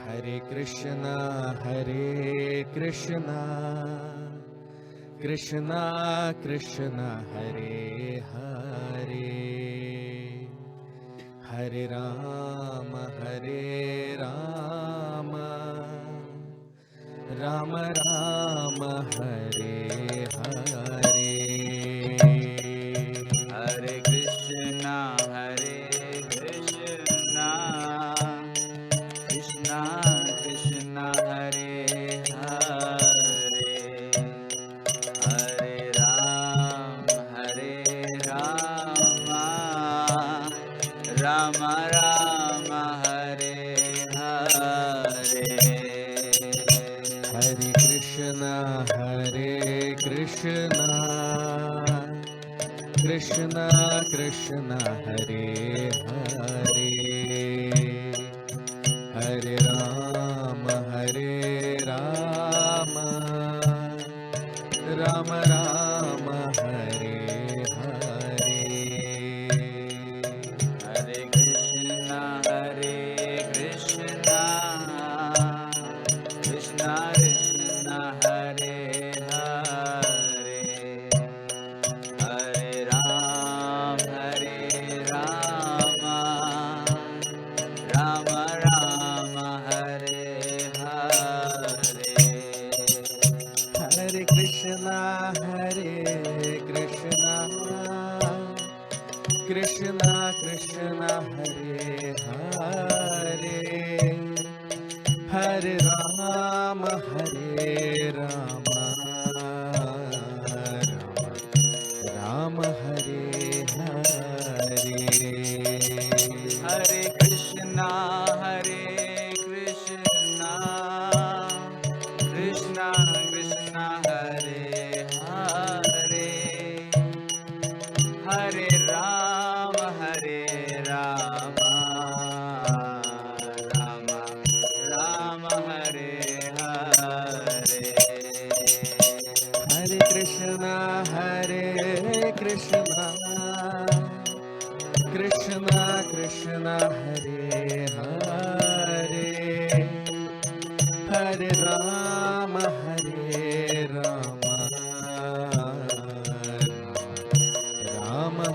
Hare Krishna, Krishna Krishna Hare Hare, Hare Rama, Rama Rama, Hare Hare. Hare Krishna, Krishna Krishna Hare Hare, Hare Rama, Rama Rama, Hare Hare. Hare Krishna, Krishna Krishna Hare Hare, Hare Rama, Rama Rama, Hare Hare. Hare Krishna, Krishna Krishna Hare Hare, Hare Rama, Rama Rama, Hare Hare. Hare Krishna, Krishna Krishna Hare Hare, Hare Rama, Rama Rama, Hare Hare. Hare Krishna, Krishna Krishna Hare Hare, Hare Rama, Rama Rama, Hare Hare. Hare Krishna, Krishna Krishna Hare Hare, Hare Rama, Rama Rama, Hare Hare. Hare Krishna, Krishna Krishna Hare Hare, Hare Rama, Rama Rama,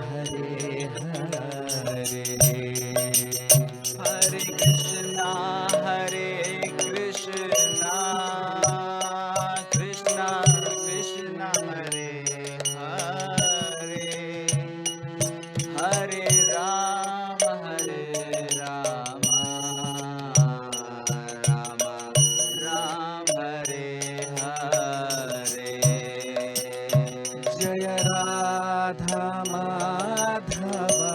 Hare Hare. Jaya Radha Madhava,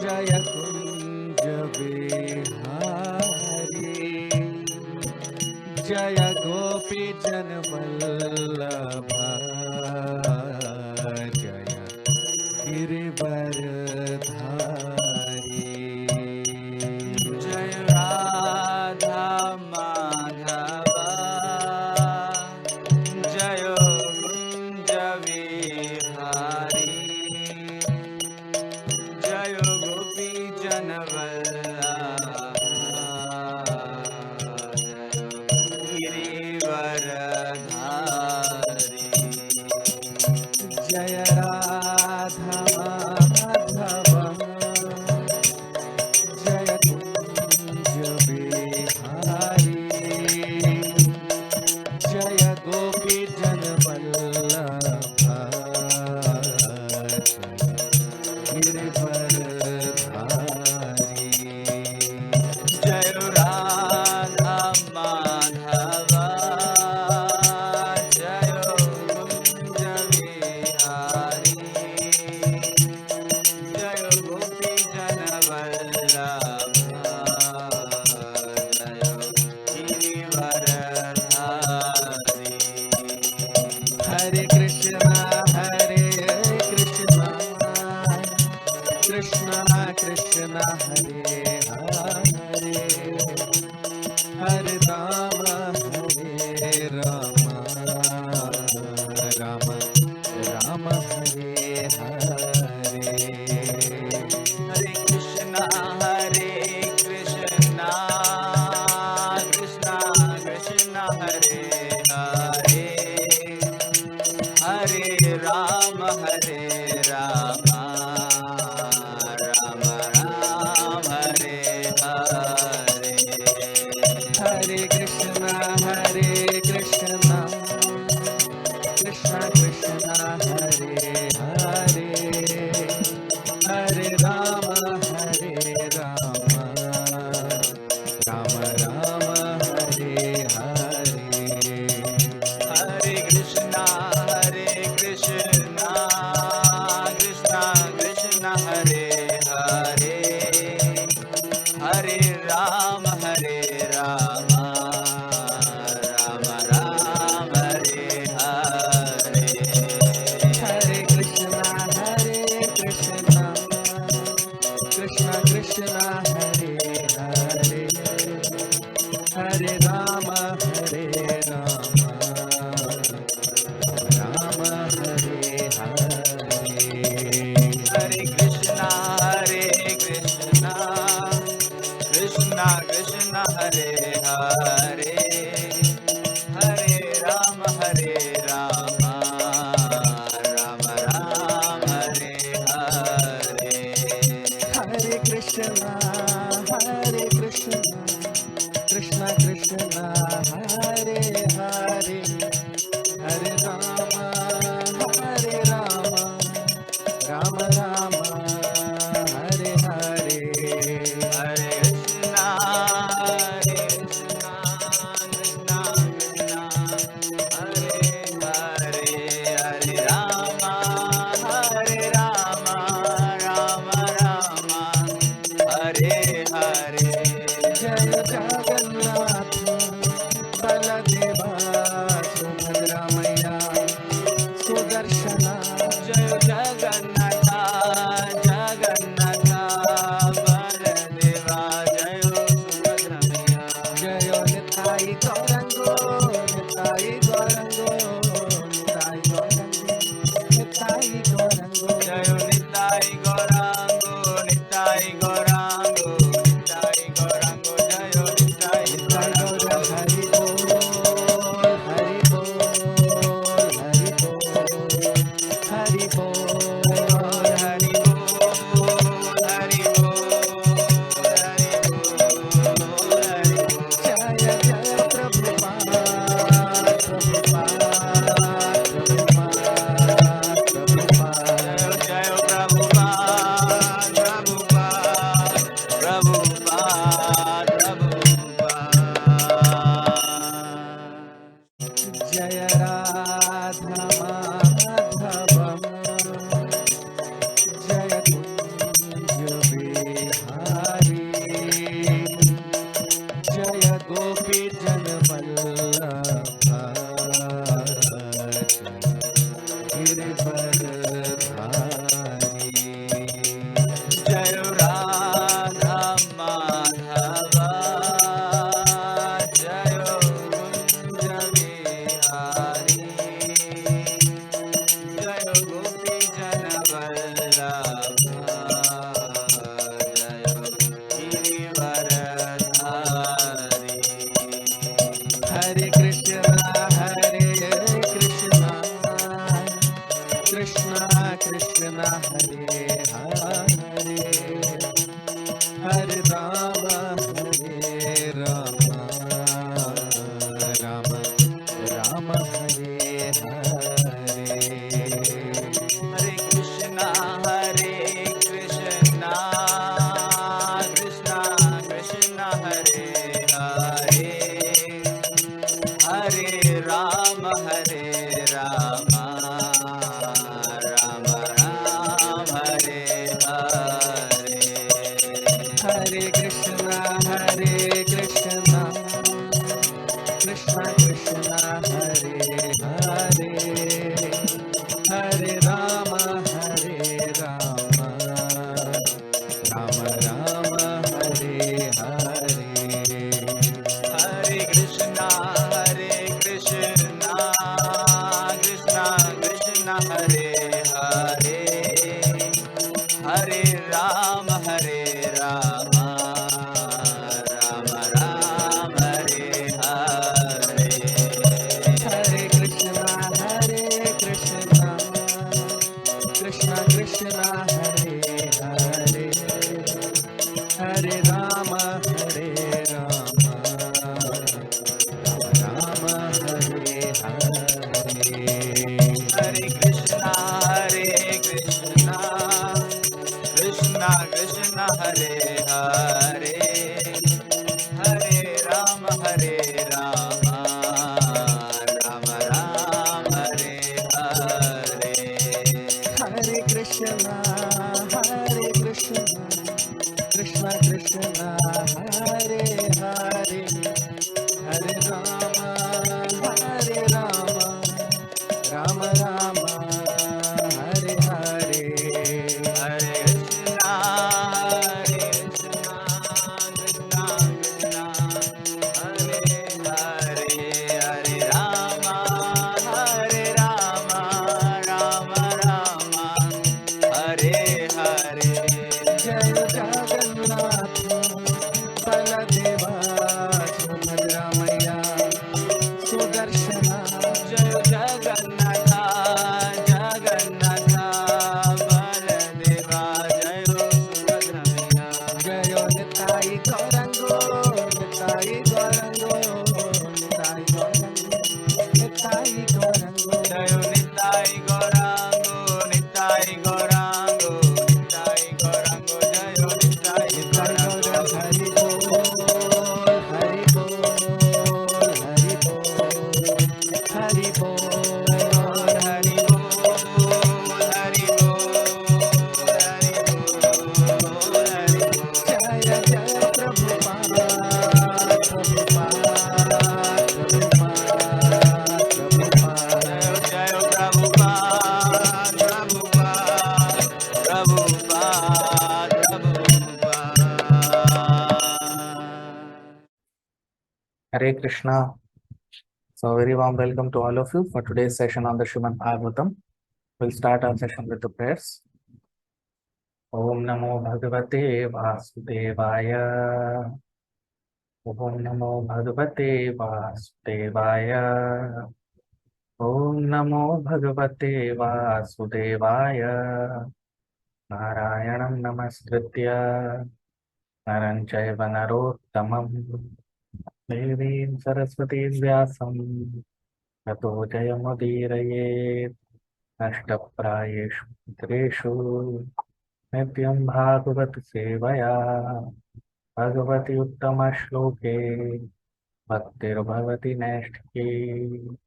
Jaya Kunja Vihari, Jaya Gopi Jana Vallabha, Jaya Girivaradhari. Jai Radha Madhava, Jai Kunja Vihari, Jai Gopi Jana Vallabha, Girivaradhari. Jaya Radha Madhava, Ram, Hare Rama, Rama Ram, Hare Hare. Hare Krishna, Krishna Krishna, Hare Hare, Hare Rama, Rama Hare Hare. Hare Krishna, Krishna Krishna, Hare Hare, Hare Rama, Rama Ram, Hare Hare. Hare Krishna, Krishna Krishna, Hare Hare, Hare Rama, Rama Rama, Hare Hare. Hare Krishna, Hare Krishna. So very warm welcome to all of you for today's session on the Srimad Bhagavatam. We'll start our session with the prayers. Om Namo Bhagavate Vasudevaya. Om Namo Bhagavate Vasudevaya. Om Namo Bhagavate Vasudevaya. Narayanam Namaskritya Naram Chaiva Narottamam Devim Saraswati Vyasam Tato Jayamudiraye Ashtaprayeshu Putreshu Nityam Bhagavat Sevaya Bhagavati Uttama Shloke Bhaktir Bhavati Nashtki.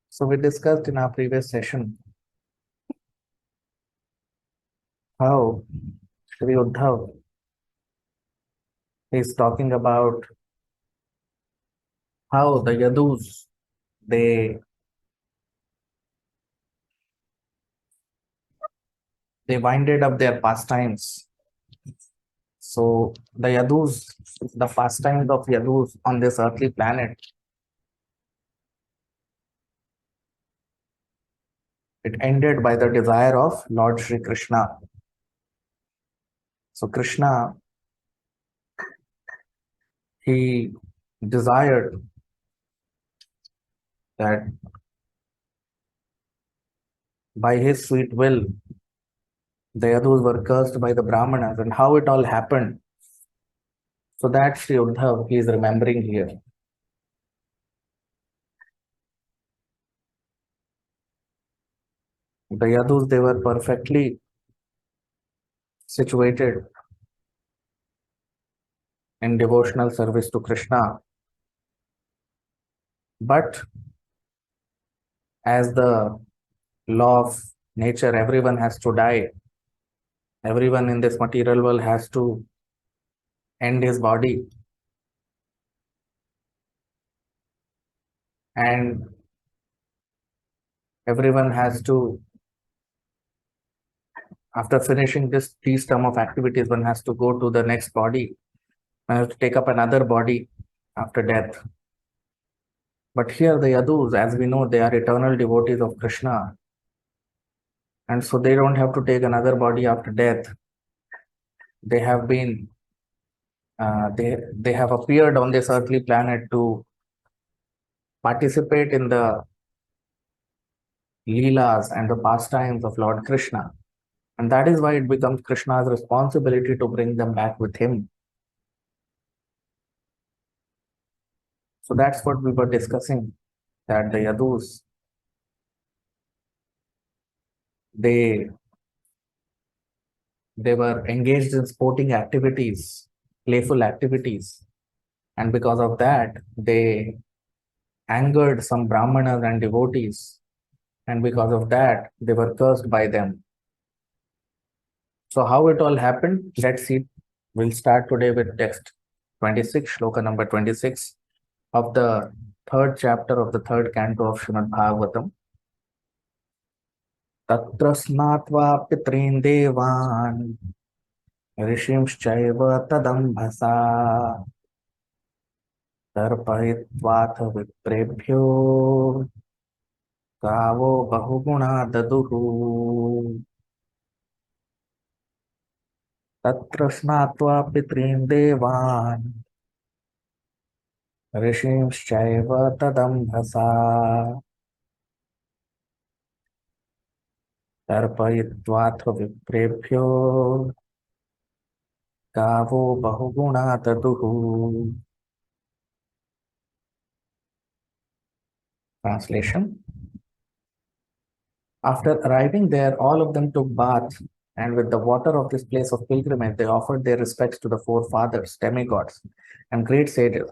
So we discussed in our previous session how Sri Uddhav is talking about how the Yadus they winded up their pastimes. So the Yadus, the pastimes of Yadus on this earthly planet, it ended by the desire of Lord Shri Krishna. So Krishna, he desired that by his sweet will, the Yadus were cursed by the Brahmanas, and how it all happened. So that Sri Uddhav, he is remembering here. The Yadus, they were perfectly situated in devotional service to Krishna. But as the law of nature, everyone has to die. Everyone in this material world has to end his body. And everyone has to, after finishing these term of activities, one has to go to the next body. One has to take up another body after death. But here the Yadus, as we know, they are eternal devotees of Krishna. And so they don't have to take another body after death. They have been, they have appeared on this earthly planet to participate in the Leelas and the pastimes of Lord Krishna. And that is why it becomes Krishna's responsibility to bring them back with him. So that's what we were discussing, that the Yadus, they were engaged in sporting activities, playful activities. And because of that, they angered some Brahmanas and devotees. And because of that, they were cursed by them. So how it all happened, let's see. We'll start today with text 26, Shloka number 26 of the third chapter of the third canto of Srimad Bhagavatam. Tatra snatva pitrin devan rishimshchaiva tadambhasa tarpayitvath viprebhyo kavo bahuguna daduhu. Tatra snatva pitrin devan rishimshchaiva tadambhasa tarpayitvath viprebhyo kavo bahuguna daduhu. Translation. After arriving there, all of them took bath, and with the water of this place of pilgrimage, they offered their respects to the four fathers, demigods, and great sages,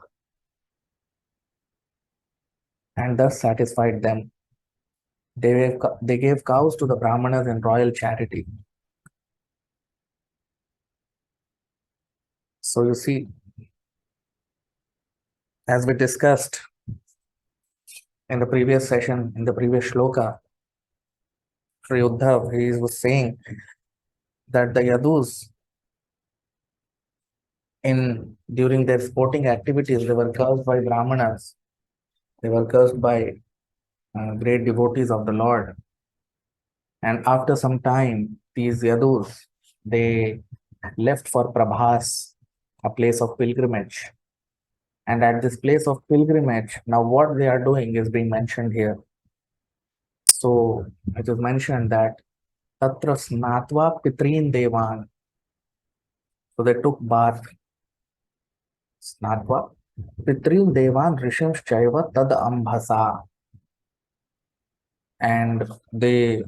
and thus satisfied them. They gave cows to the Brahmanas in royal charity. So you see, as we discussed in the previous session, in the previous shloka, Sri Uddhav, he was saying that the Yadus, during their sporting activities, they were cursed by Brahmanas. They were cursed by great devotees of the Lord. And after some time, these Yadus, they left for Prabhas, a place of pilgrimage. And at this place of pilgrimage, now what they are doing is being mentioned here. So it is mentioned that Tatra Snatva Pitrin Devan. So they took bath. Snatva Pitrin Devan Rishimsh Chaiva Tad Ambhasa. And they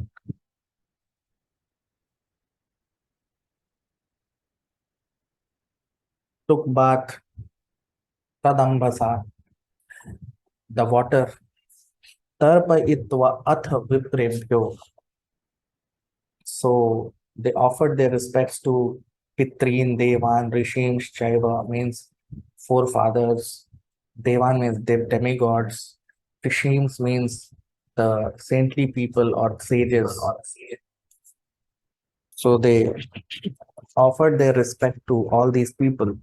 took bath Tad Ambhasa, the water. Tarpayitva Ath Viprebhyo. So they offered their respects to Pitrin, Devan, Rishimsh, Chaiva means forefathers. Devan means demigods. Rishims means the saintly people or sages. So they offered their respect to all these people.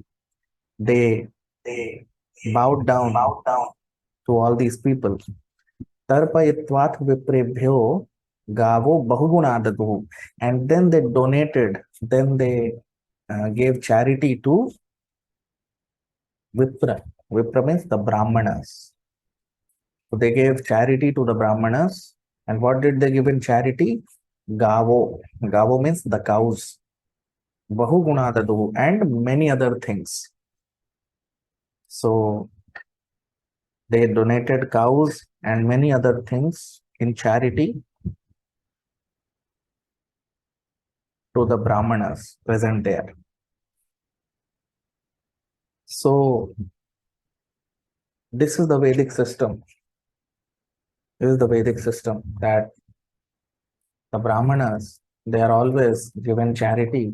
They bowed down to all these people. Tarpayitvat viprebhyo gavo bahugunadadu. And then they donated, then they gave charity to Vipra. Vipra means the Brahmanas. So they gave charity to the Brahmanas. And what did they give in charity? Gavo. Gavo means the cows. Bahugunadadu and many other things. So they donated cows and many other things in charity to the Brahmanas present there. So this is the Vedic system. This is the Vedic system that the Brahmanas, they are always given charity,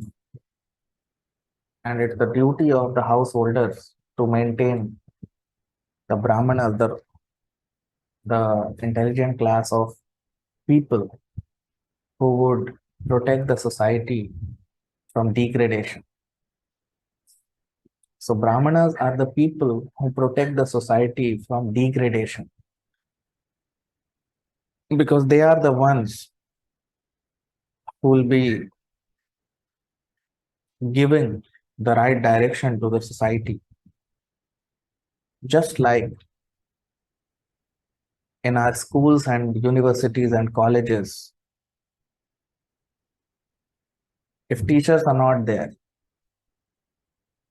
and it's the duty of the householders to maintain the Brahmanas, the intelligent class of people who would protect the society from degradation. So Brahmanas are the people who protect the society from degradation, because they are the ones who will be giving the right direction to the society. Just like in our schools and universities and colleges, if teachers are not there,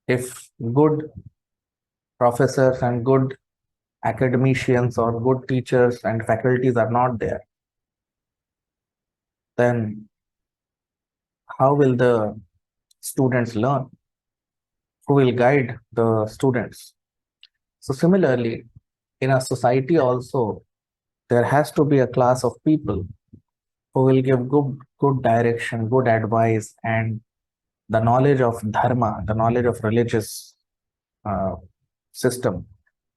if good professors and good academicians or good teachers and faculties are not there, then how will the students learn? Who will guide the students? So similarly, in a society also, there has to be a class of people who will give good direction, good advice, and the knowledge of dharma, the knowledge of religious system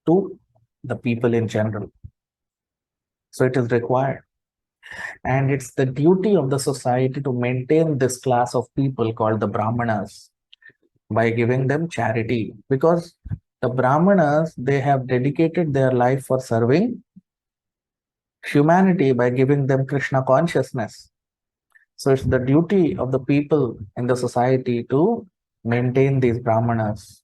to the people in general. So it is required. And it's the duty of the society to maintain this class of people called the Brahmanas by giving them charity, because the Brahmanas, they have dedicated their life for serving humanity by giving them Krishna consciousness. So it's the duty of the people in the society to maintain these Brahmanas.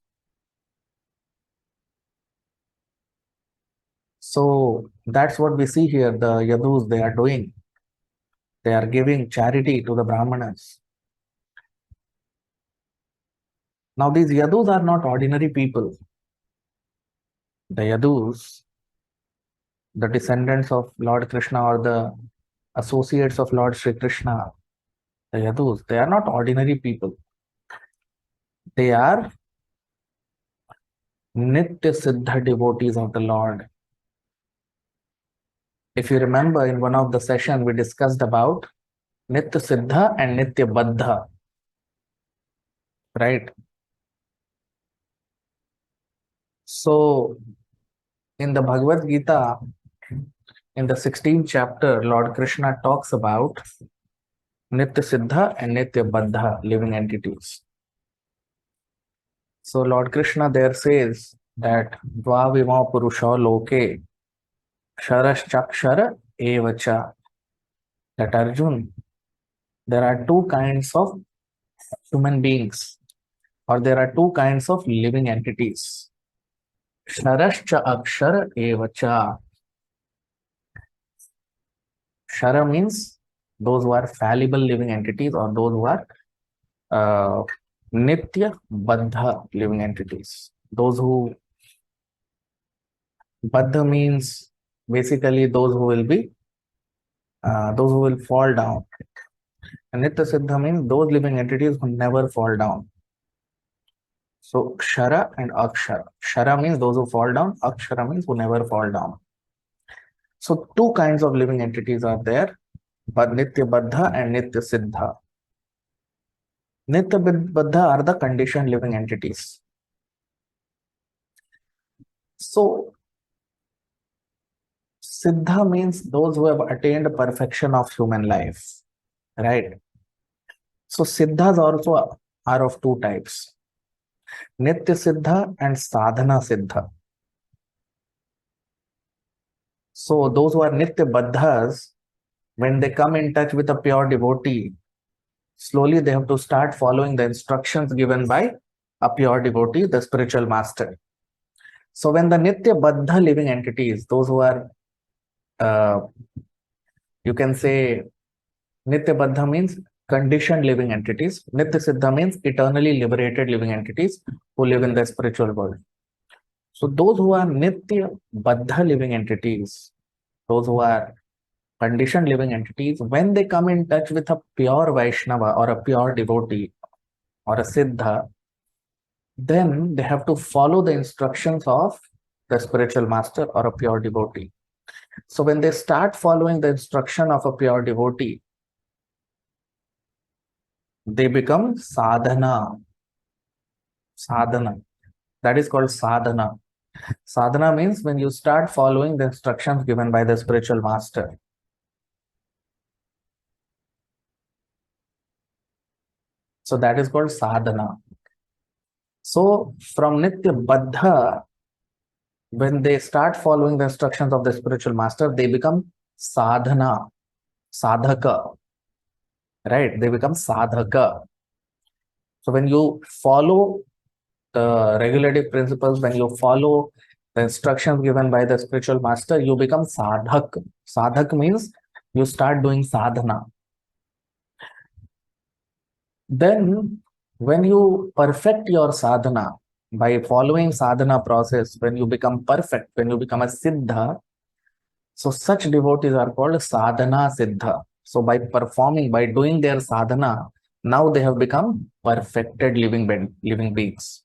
So that's what we see here, the Yadus, they are doing. They are giving charity to the Brahmanas. Now these Yadus are not ordinary people. The Yadus, the descendants of Lord Krishna or the associates of Lord Sri Krishna, the Yadus, they are not ordinary people. They are Nitya Siddha devotees of the Lord. If you remember, in one of the sessions we discussed about Nitya Siddha and Nitya Baddha, right? So in the Bhagavad Gita, in the 16th chapter, Lord Krishna talks about Nitya Siddha and Nitya Baddha living entities. So Lord Krishna there says that Dvavima Purusha Loke Ksharaschakshara Evacha. That Arjun, there are two kinds of human beings, or there are two kinds of living entities. Ksharascha Akshara Evacha. Kshara means those who are fallible living entities, or those who are Nitya Baddha living entities. Those who Baddha means basically those who will be those who will fall down. And Nitya Siddha means those living entities who never fall down. So Kshara and Akshara. Kshara means those who fall down, Akshara means who never fall down. So two kinds of living entities are there, but Nitya Baddha and Nitya Siddha. Nitya Baddha are the conditioned living entities. So Siddha means those who have attained perfection of human life, right? So Siddhas also are of two types, Nitya Siddha and Sadhana Siddha. So those who are Nitya Baddhas, when they come in touch with a pure devotee, slowly they have to start following the instructions given by a pure devotee, the spiritual master. So when the Nitya Baddha living entities, those who are, you can say, Nitya Baddha means conditioned living entities. Nitya Siddha means eternally liberated living entities who live in the spiritual world. So those who are Nitya Baddha living entities, those who are conditioned living entities, when they come in touch with a pure Vaishnava or a pure devotee or a Siddha, then they have to follow the instructions of the spiritual master or a pure devotee. So when they start following the instruction of a pure devotee, they become sadhana. Sadhana. That is called sadhana. Sadhana means when you start following the instructions given by the spiritual master. So that is called sadhana. So from Nitya Baddha, when they start following the instructions of the spiritual master, they become sadhana, sadhaka, right? They become sadhaka. So when you follow the regulative principles, when you follow the instructions given by the spiritual master, you become sadhak. Sadhak means you start doing sadhana. Then when you perfect your sadhana, by following sadhana process, when you become perfect, when you become a siddha, so such devotees are called sadhana siddha. So by performing, by doing their sadhana, now they have become perfected living beings.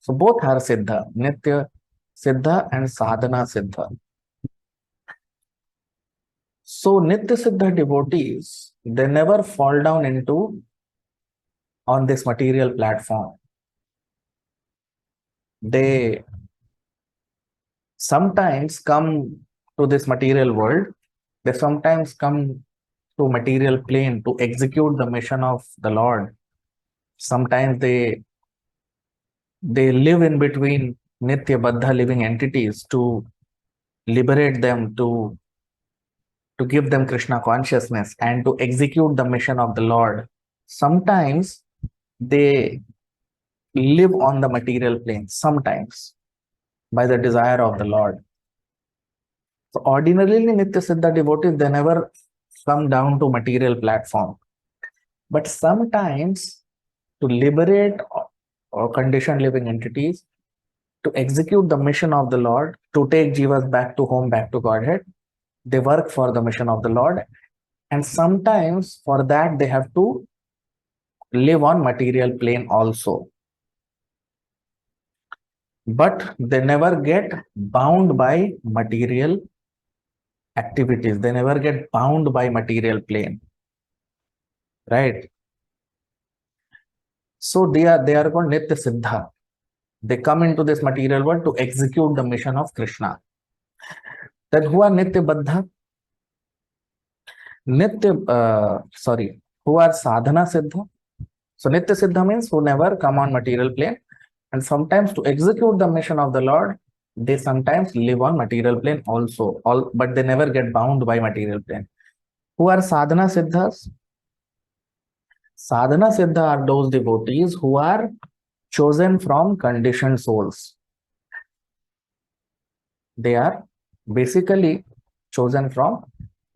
So both are siddha, Nitya Siddha and Sadhana Siddha. So Nitya Siddha devotees, they never fall down on this material platform. They sometimes come to this material world. They sometimes come to material plane to execute the mission of the Lord. Sometimes they live in between Nitya Baddha living entities to liberate them, to give them Krishna consciousness and to execute the mission of the Lord. Sometimes they live on the material plane, sometimes by the desire of the Lord. So ordinarily Nitya Siddha devotees, they never come down to material platform. But sometimes to liberate or conditioned living entities, to execute the mission of the Lord, to take jivas back to home, back to Godhead, they work for the mission of the Lord. And sometimes for that they have to live on material plane also. But they never get bound by material activities. They never get bound by material plane. Right? So they are called Nitya Siddha. They come into this material world to execute the mission of Krishna. Then who are Nitya Baddha? Who are Sadhana Siddha? So Nitya Siddha means who never come on material plane. And sometimes to execute the mission of the Lord, they sometimes live on material plane also, but they never get bound by material plane. Who are sadhana siddhas? Sadhana siddha are those devotees who are chosen from conditioned souls. They are basically chosen from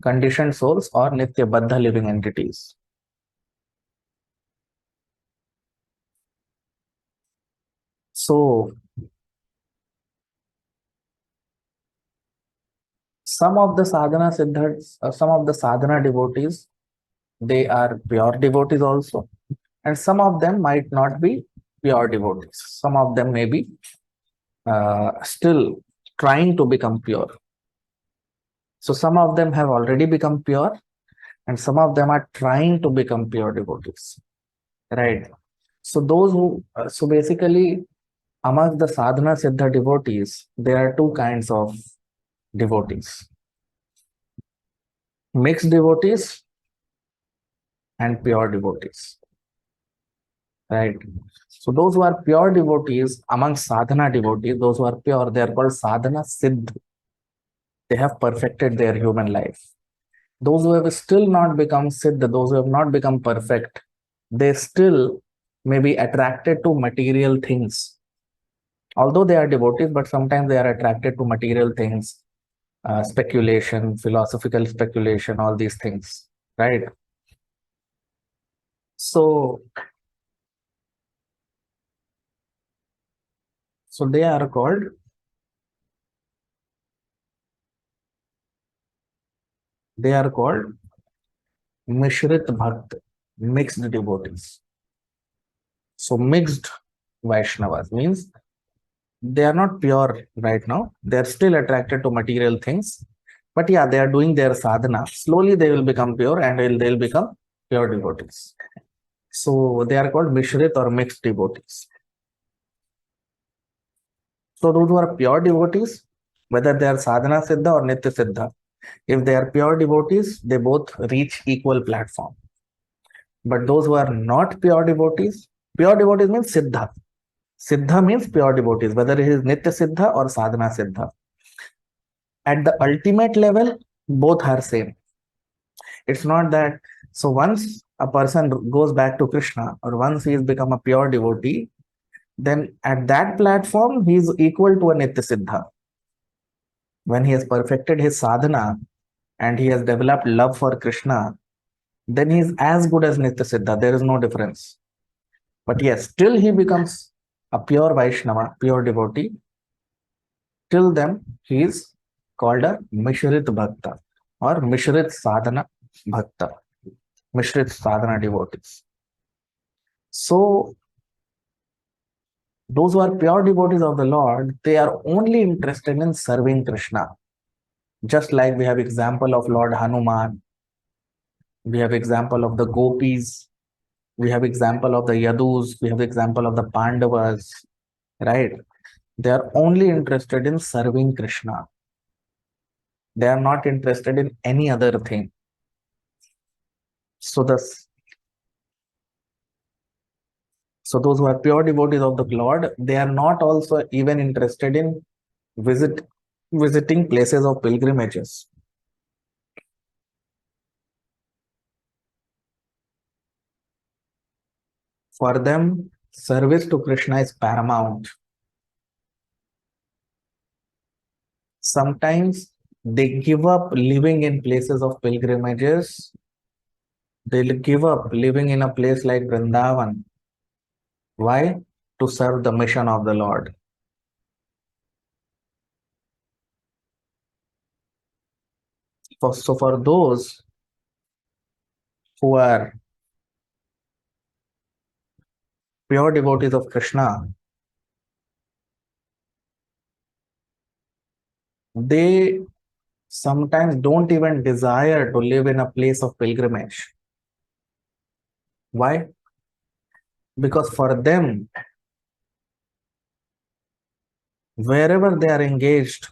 conditioned souls or nitya baddha living entities. So some of the sadhana siddhas, some of the sadhana devotees, they are pure devotees also, and some of them might not be pure devotees. Some of them may be still trying to become pure. So some of them have already become pure, and some of them are trying to become pure devotees, right? So those who, so basically, among the sadhana siddha devotees, there are two kinds of devotees: mixed devotees and pure devotees, right? So those who are pure devotees, among sadhana devotees, those who are pure, they are called sadhana siddh. They have perfected their human life. Those who have still not become siddh, those who have not become perfect, they still may be attracted to material things. Although they are devotees, but sometimes they are attracted to material things, speculation, philosophical speculation, all these things, right? So they are called Mishrit Bhakt, mixed devotees. So mixed Vaishnavas means they are not pure right now. They are still attracted to material things. But yeah, they are doing their sadhana. Slowly they will become pure and they'll become pure devotees. So they are called Mishrit or mixed devotees. So those who are pure devotees, whether they are sadhana siddha or nitya siddha, if they are pure devotees, they both reach equal platform. But those who are not pure devotees means siddha. Siddha means pure devotees, whether it is nitya siddha or sadhana siddha. At the ultimate level, both are same. It's not that, so once a person goes back to Krishna or once he has become a pure devotee, then at that platform, he is equal to a nitya siddha. When he has perfected his sadhana and he has developed love for Krishna, then he is as good as nitya siddha. There is no difference. But yes, till he becomes a pure Vaishnava, pure devotee, till then he is called a Mishrit Bhakta or Mishrit Sadhana Bhakta, Mishrit Sadhana devotees. So those who are pure devotees of the Lord, they are only interested in serving Krishna. Just like we have example of Lord Hanuman, we have example of the gopis, we have example of the Yadus, we have example of the Pandavas, right? They are only interested in serving Krishna. They are not interested in any other thing. So those who are pure devotees of the Lord, they are not also even interested in visiting places of pilgrimages. For them, service to Krishna is paramount. Sometimes they give up living in places of pilgrimages. They'll give up living in a place like Vrindavan. Why? To serve the mission of the Lord. So for those who are pure devotees of Krishna, they sometimes don't even desire to live in a place of pilgrimage. Why? Because for them, wherever they are engaged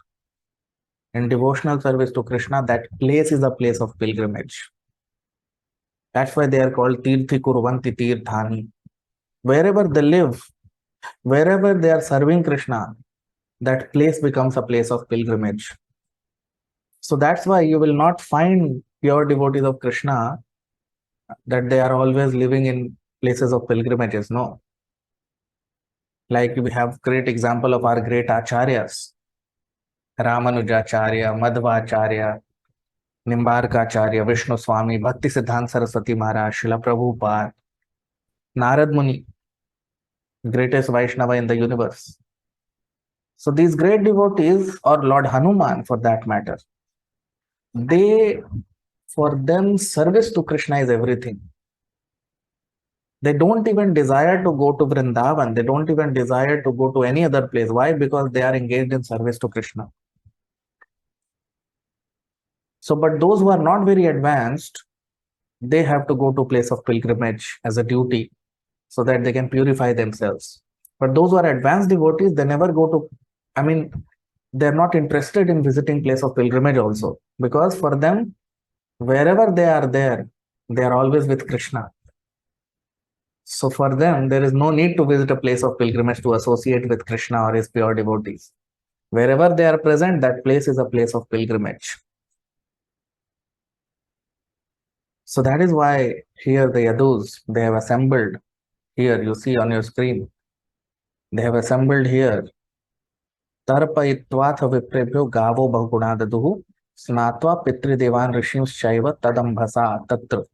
in devotional service to Krishna, that place is a place of pilgrimage. That's why they are called Tirthi Kurvanti Tirthani. Wherever they live, Wherever they are serving Krishna, that place becomes a place of pilgrimage. So that's why you will not find pure devotees of Krishna that they are always living in places of pilgrimages. No. Like we have great example of our great acharyas, Ramanujacharya, Madhvacharya, Nimbarkacharya, Vishnu Swami, Bhakti Siddhanta Saraswati Maharaj, Srila Prabhupada, Narad Muni, greatest Vaishnava in the universe. So these great devotees, or Lord Hanuman for that matter, they, for them, service to Krishna is everything. They don't even desire to go to Vrindavan. They don't even desire to go to any other place. Why? Because they are engaged in service to Krishna. So, but those who are not very advanced, they have to go to place of pilgrimage as a duty so that they can purify themselves. But those who are advanced devotees, they never go to, I mean, they're not interested in visiting place of pilgrimage also, because for them, wherever they are there, they are always with Krishna. So for them, there is no need to visit a place of pilgrimage to associate with Krishna or his pure devotees. Wherever they are present, that place is a place of pilgrimage. So that is why here the Yadus, they have assembled. Here you see on your screen, they have assembled here. Tarpayitvath viprebhyo gavo bahgunadaduhu snatva pitridevan rishimshaiva tadambhasa tatra.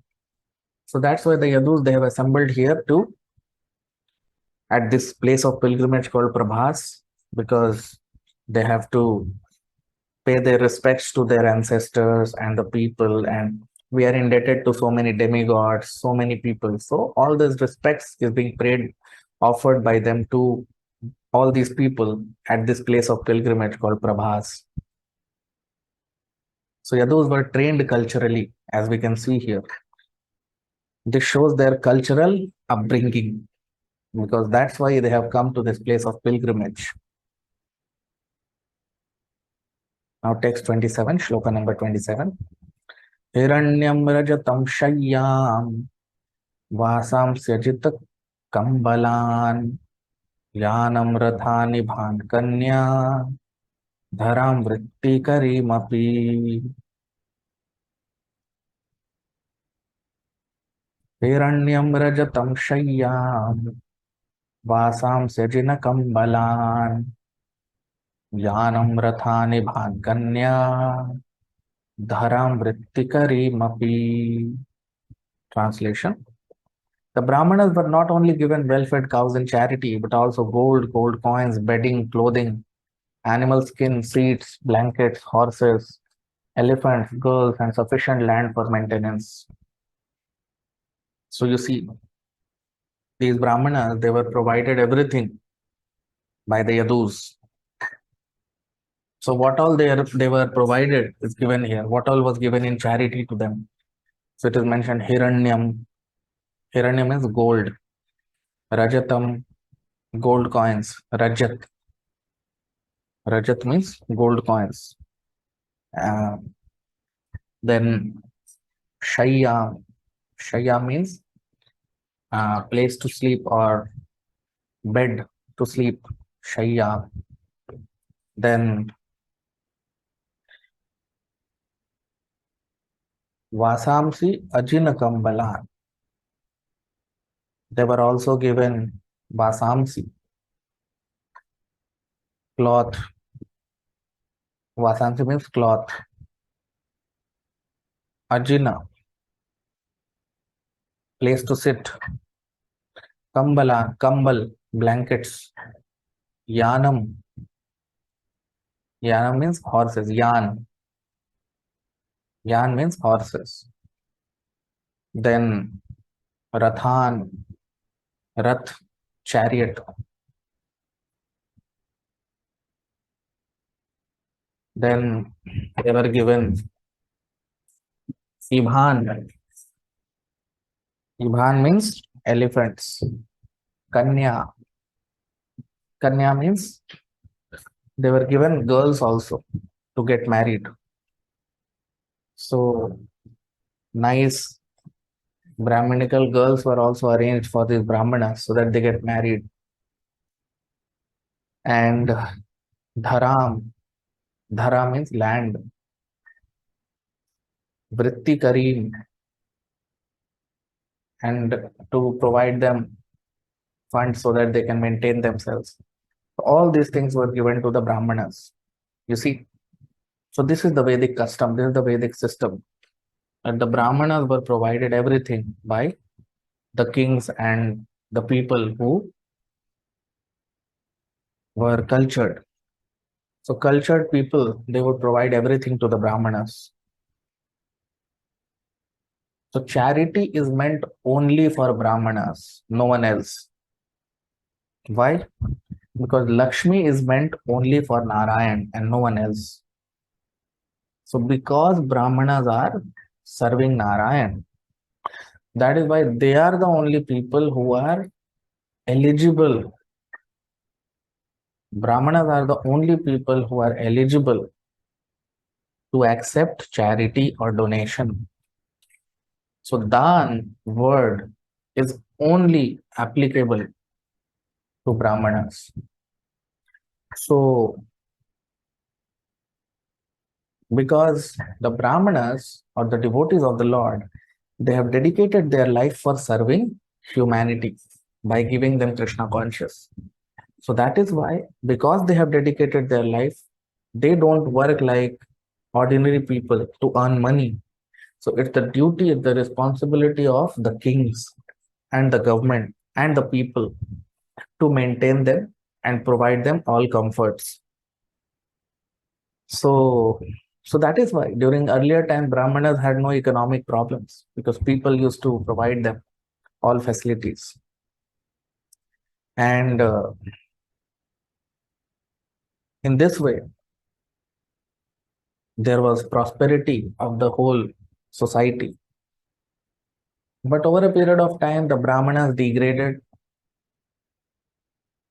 So that's why the Yadus, they have assembled here to, at this place of pilgrimage called Prabhas, because they have to pay their respects to their ancestors and the people, and we are indebted to so many demigods, so many people. So all these respects is being paid, offered by them to all these people at this place of pilgrimage called Prabhas. So Yadus were trained culturally, as we can see here. This shows their cultural upbringing, because that's why they have come to this place of pilgrimage. Now text 27, shloka number 27. Hiranyam rajatam shayyam vasam syajita kambalan yanam rathani bhan kanya dharam vritti karimapi. Hiranyam rajatam shayyam vasam syajina kambalan yanam rathani bhan kanya dharam vritti karimapi. Translation. The Brahmanas were not only given well-fed cows in charity, but also gold coins, bedding, clothing, animal skin, seats, blankets, horses, elephants, girls, and sufficient land for maintenance. So you see, these Brahmanas, they were provided everything by the Yadus. So what all they were provided is given here. What all was given in charity to them? So it is mentioned Hiranyam. Hiranyam is gold. Rajatam, gold coins. Rajat. Rajat means gold coins. Then Shayya. Shayya means place to sleep or bed to sleep. Shayya. Then Vasamsi Ajinakambalan. They were also given Vasamsi, cloth. Vasamsi means cloth. Ajina, place to sit. Kambala, kambal, blankets. Yanam. Yanam means horses. Yan. Yan means horses. Then Rathan, Rath, chariot. Then they were given Ibhan. Ibhan means elephants. Kanya. Kanya means they were given girls also to get married. So nice Brahminical girls were also arranged for these Brahmanas so that they get married. and dharam. Dhara means land. Vritti kareem, and to provide them funds so that they can maintain themselves. All these things were given to the Brahmanas. You see, so this is the Vedic custom, this is the Vedic system. And the Brahmanas were provided everything by the kings and the people who were cultured. So cultured people, they would provide everything to the Brahmanas. So charity is meant only for Brahmanas, no one else. Why? Because Lakshmi is meant only for Narayan and no one else. So because Brahmanas are serving Narayan, that is why they are the only people who are eligible. Brahmanas are the only people who are eligible to accept charity or donation. So Dan word is only applicable to Brahmanas. So because the Brahmanas or the devotees of the Lord, they have dedicated their life for serving humanity by giving them Krishna conscious. So that is why, because they have dedicated their life, they don't work like ordinary people to earn money. So it's the duty, it's the responsibility of the kings and the government and the people to maintain them and provide them all comforts. So that is why during earlier time, Brahmanas had no economic problems because people used to provide them all facilities. And in this way, there was prosperity of the whole society. But over a period of time, the Brahmanas degraded.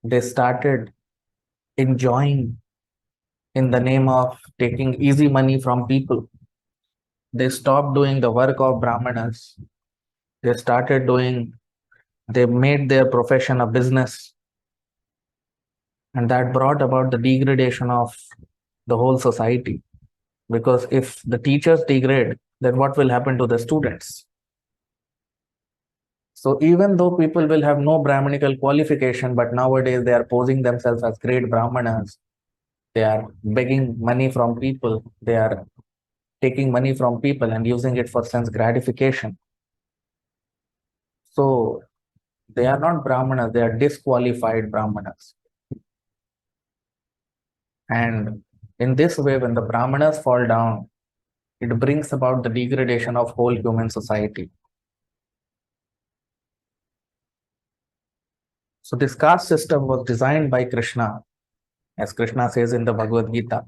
They started enjoying in the name of taking easy money from people. They stopped doing the work of Brahmanas. They started doing, they made their profession a business. And that brought about the degradation of the whole society. Because if the teachers degrade, then what will happen to the students? So even though people will have no Brahmanical qualification, but nowadays they are posing themselves as great Brahmanas. They are begging money from people. They are taking money from people and using it for sense gratification. So they are not Brahmanas, they are disqualified Brahmanas. And in this way, when the Brahmanas fall down, it brings about the degradation of whole human society. So this caste system was designed by Krishna, as Krishna says in the Bhagavad Gita,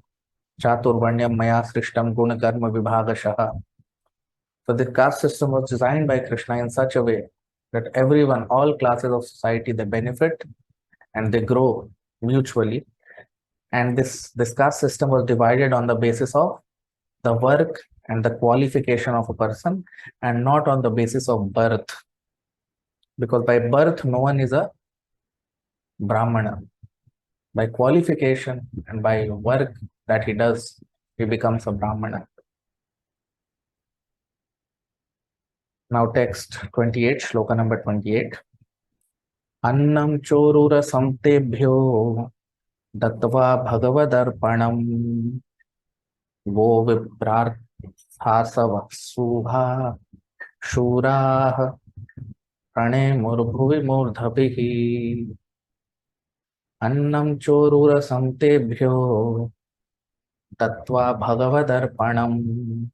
Chaturvanyam maya srishtam guna karma vibhagashaha. So the caste system was designed by Krishna in such a way that everyone, all classes of society, they benefit and they grow mutually. And this caste system was divided on the basis of the work and the qualification of a person and not on the basis of birth. Because by birth, no one is a Brahmana. By qualification and by work that he does, he becomes a Brahmana. Now text 28, Shloka number 28. Annam chorura samtebhyo dattva bhagavadarpanam go viprarthasava subha shurah prane murbhuvi murdhabhihi. Annam chorura samtebhyo dattva bhagavadarpanam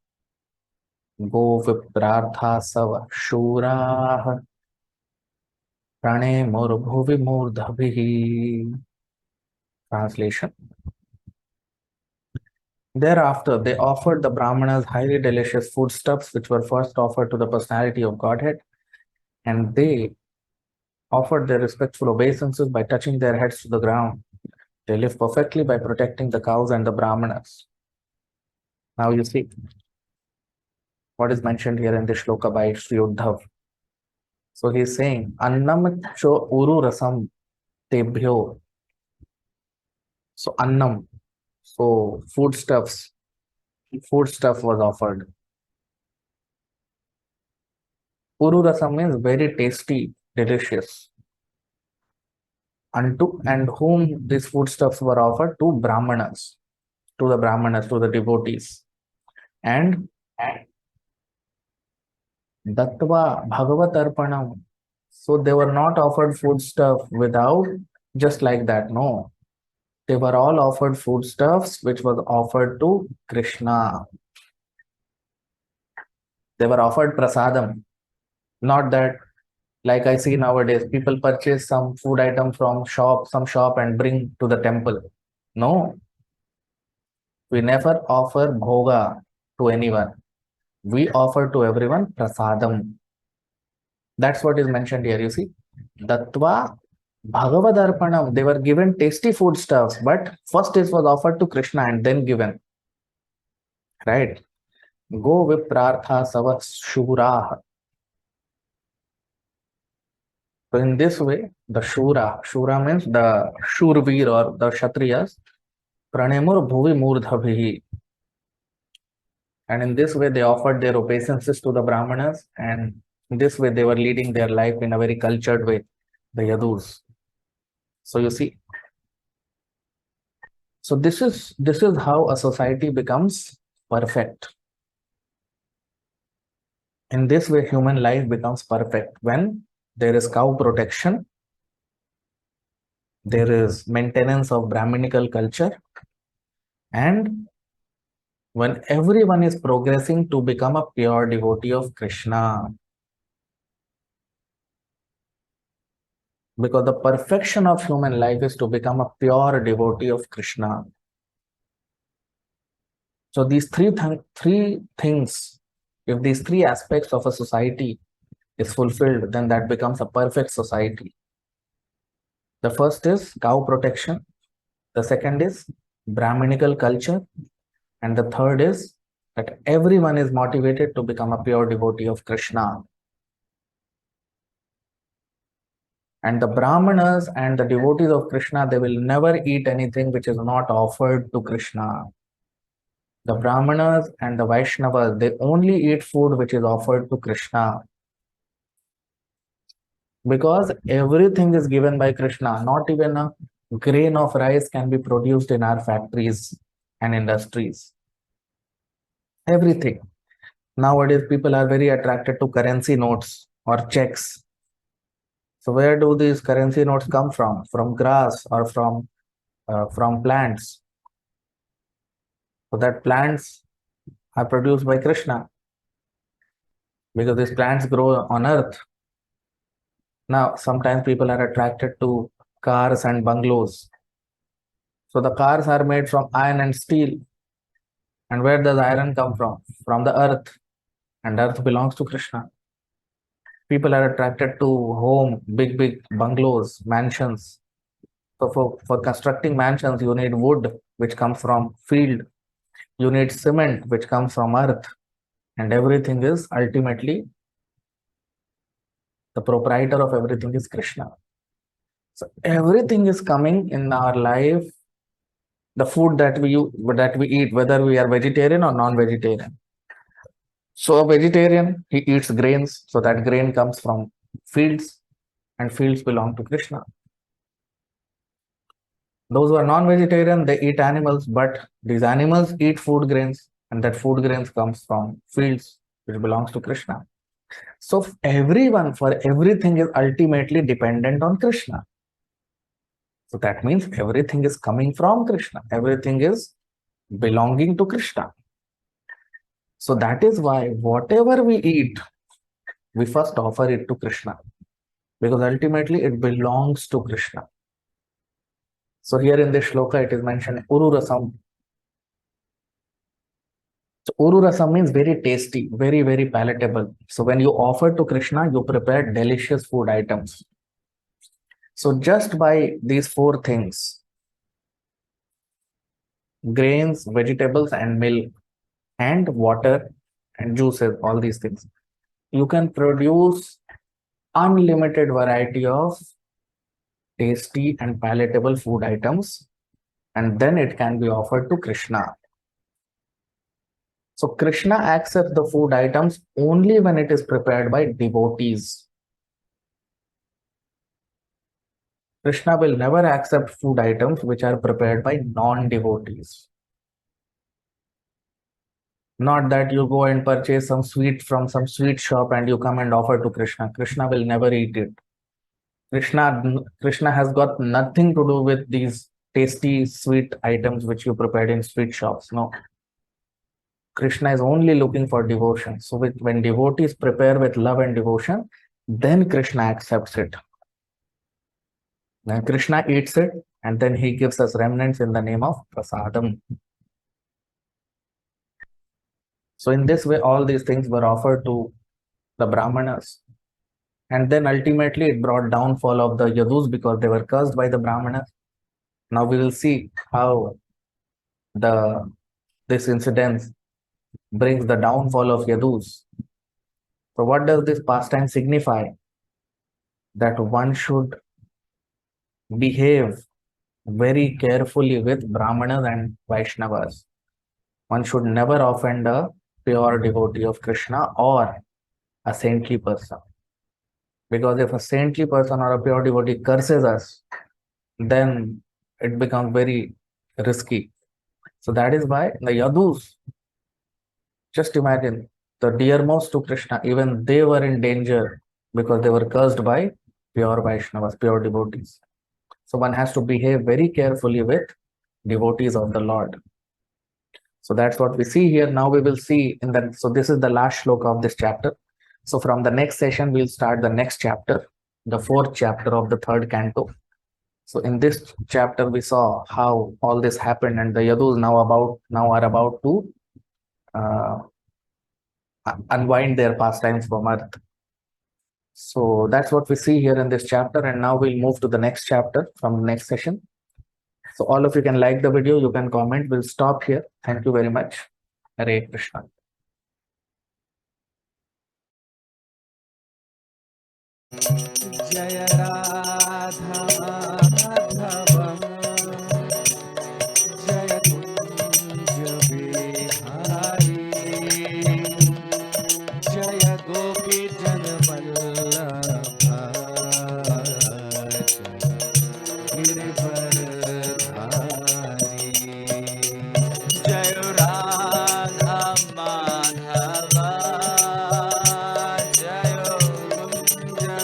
go viprarthasava shurah prane murbhuvi murdhabhihi. Translation. Thereafter, they offered the Brahmanas highly delicious foodstuffs, which were first offered to the personality of Godhead, and they offered their respectful obeisances by touching their heads to the ground. They live perfectly by protecting the cows and the Brahmanas. Now you see what is mentioned here in this shloka by Sri Uddhav. So he is saying, Annam cho uru rasam tebhyo. So annam, so foodstuff was offered. Uru rasam means very tasty, delicious. And whom these foodstuffs were offered? To Brahmanas, to the devotees. And Dattva Bhagavat Arpanam. So they were not offered foodstuff without just like that. No, they were all offered foodstuffs which was offered to Krishna. They were offered prasadam. Not that, like I see nowadays, people purchase some food item from some shop and bring to the temple. No, we never offer bhoga to anyone. We offer to everyone prasadam. That's what is mentioned here. You see, Dattva Bhagavad Arpanam. They were given tasty foodstuffs, but first it was offered to Krishna and then given. Right? Go viprartha sava shurah. So in this way, the Shura means the Shurveer or the Kshatriyas, Pranamur Bhuvi Murdhabhihi. And in this way, they offered their obeisances to the Brahmanas, and in this way, they were leading their life in a very cultured way, the Yadus. So you see, so this is how a society becomes perfect. In this way, human life becomes perfect when there is cow protection, there is maintenance of Brahminical culture, and when everyone is progressing to become a pure devotee of Krishna. Because the perfection of human life is to become a pure devotee of Krishna. So these three things, if these three aspects of a society is fulfilled, then that becomes a perfect society. The first is cow protection. The second is Brahminical culture. And the third is that everyone is motivated to become a pure devotee of Krishna. And the Brahmanas and the devotees of Krishna, they will never eat anything which is not offered to Krishna. The Brahmanas and the Vaishnavas, they only eat food which is offered to Krishna. Because everything is given by Krishna. Not even a grain of rice can be produced in our factories and industries. Everything. Nowadays, people are very attracted to currency notes or checks. So where do these currency notes come from? From grass or from plants. So that plants are produced by Krishna. Because these plants grow on earth. Now, sometimes people are attracted to cars and bungalows. So the cars are made from iron and steel. And where does iron come from? From the earth. And earth belongs to Krishna. People are attracted to home, big bungalows, mansions. So for constructing mansions, you need wood, which comes from field. You need cement, which comes from earth. And everything is ultimately, the proprietor of everything is Krishna. So everything is coming in our life. The food that we eat, whether we are vegetarian or non-vegetarian. So a vegetarian, he eats grains. So that grain comes from fields, and fields belong to Krishna. Those who are non-vegetarian, they eat animals, but these animals eat food grains, and that food grains comes from fields, which belongs to Krishna. So everyone, for everything is ultimately dependent on Krishna. So that means everything is coming from Krishna. Everything is belonging to Krishna. So that is why whatever we eat, we first offer it to Krishna. Because ultimately it belongs to Krishna. So here in this shloka, it is mentioned Uru Rasam. So Uru Rasam means very tasty, very palatable. So when you offer to Krishna, you prepare delicious food items. So just by these four things, grains, vegetables, and milk, and water, and juices, all these things, you can produce unlimited variety of tasty and palatable food items. and then it can be offered to Krishna. So Krishna accepts the food items only when it is prepared by devotees. Krishna will never accept food items which are prepared by non-devotees. Not that you go and purchase some sweet from some sweet shop and you come and offer to Krishna. Krishna will never eat it. Krishna has got nothing to do with these tasty sweet items which you prepared in sweet shops. No. Krishna is only looking for devotion. So when devotees prepare with love and devotion, then Krishna accepts it. Then Krishna eats it, and then he gives us remnants in the name of prasadam. So in this way, all these things were offered to the Brahmanas. And then ultimately it brought downfall of the Yadus because they were cursed by the Brahmanas. Now we will see how this incident brings the downfall of Yadus. So what does this pastime signify? That one should behave very carefully with Brahmanas and Vaishnavas. One should never offend a pure devotee of Krishna or a saintly person. Because if a saintly person or a pure devotee curses us, then it becomes very risky. So that is why the Yadus, just imagine, the dearmost to Krishna, even they were in danger because they were cursed by pure Vaishnavas, pure devotees. So one has to behave very carefully with devotees of the Lord. So that's what we see here. Now we will see so this is the last shloka of this chapter. So from the next session, we'll start the next chapter, the 4th chapter of the 3rd canto. So in this chapter, we saw how all this happened, and the Yadus now are about to unwind their pastimes from earth. So that's what we see here in this chapter, and now we'll move to the next chapter from the next session. So all of you can like the video, you can comment. We'll stop here. Thank you very much. Hare Krishna. Jaya Radha Madhava Jaya Kunja Bihari Jaya Gopi Janvallabha Giridharadhari Jaya Radha Madhava Jaya Kunja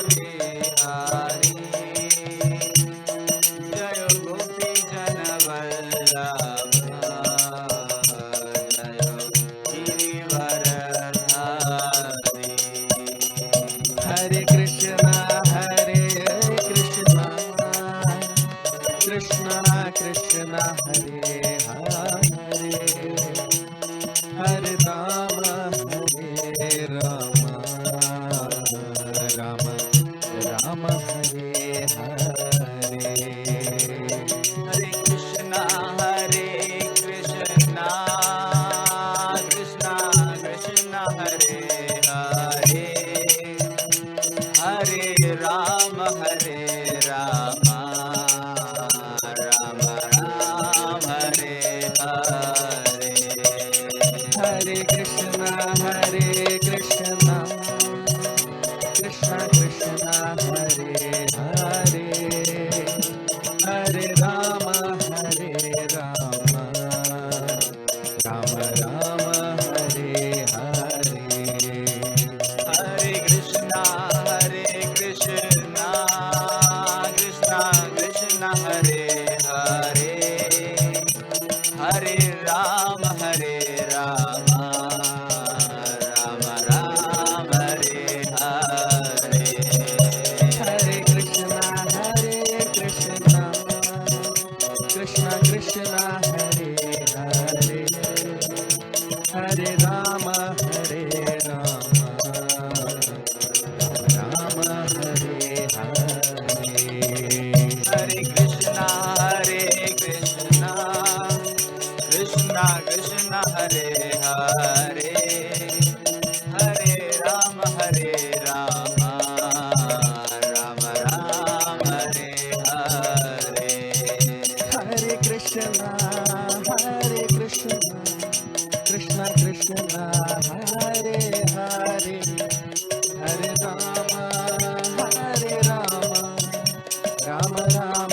Ram Ram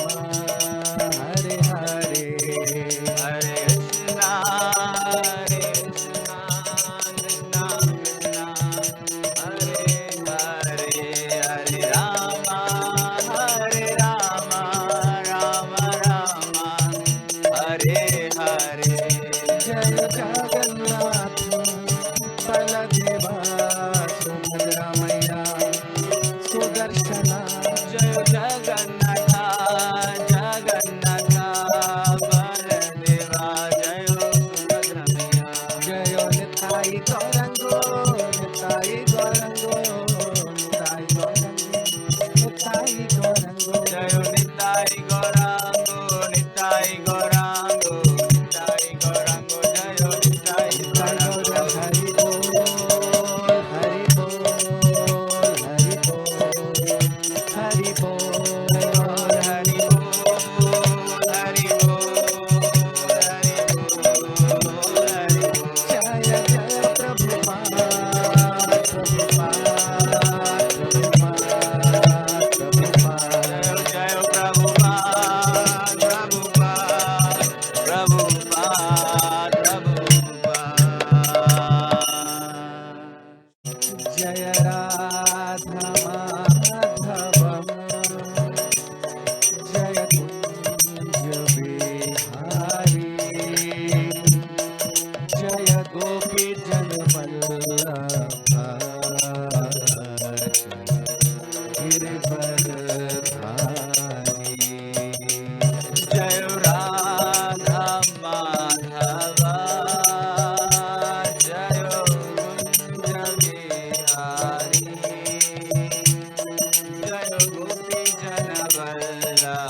Hare Hare Hare Krishna Krishna Krishna Hare Hare Hare Ram Ram Ram Hare Hare जय जगन्नाथ बलदेवा सुभद्रा मैया सुदर्शना जय जगन्नाथ बलदेवा जय सुभद्रा मैया जय निताई गौरंगो निताई गौरंगो निताई गौरंगो निताई गौरंगो जय निताई गौरंगो निताई गौरंगो निताई गौरंगो जय निताई गौरंगो हरि बोल हरि बोल हरि बोल हरि बोल हरि बोल हरि बोल हरि बोल जय जय प्रभुपाद प्रभुपाद प्रभुपाद जय प्रभुपाद प्रभुपाद प्रभुपाद प्रभुपाद जय राधा माधवम जय कुंज बिहारी जय गोपी जन वल्लभा गिरिवरधारी जय राधा माधवा जय कुंज बिहारी जय गोपी जन वल्लभा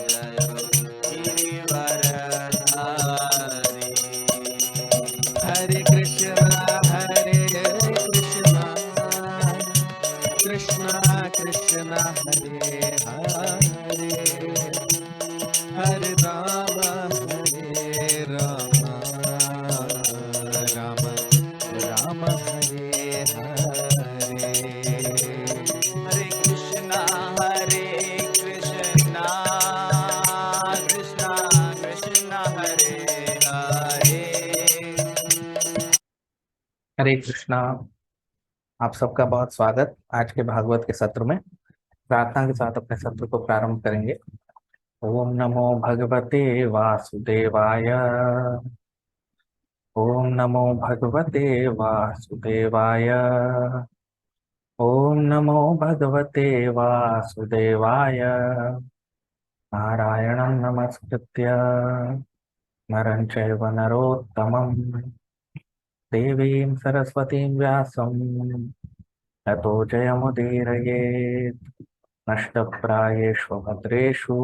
जय गिरिवरधारी हरे कृष्णा कृष्णा कृष्णा हरे हरे हरे राम राम राम हरे हरे हरे कृष्णा कृष्णा कृष्णा हरे हरे हरे कृष्णा। आप सबका बहुत स्वागत। आज के भागवत के सत्र में प्रार्थना के साथ अपने सत्र को प्रारंभ करेंगे। ओम नमो भगवते वासुदेवाय। ओम नमो भगवते वासुदेवाय। ओम नमो भगवते वासुदेवाय। नारायणं नमस्कृत्य नरं चैव नरोत्तमं देवीं सरस्वतीं व्यासं ततो जयमुदीरयेत्। नष्टप्रायेषु भद्रेषु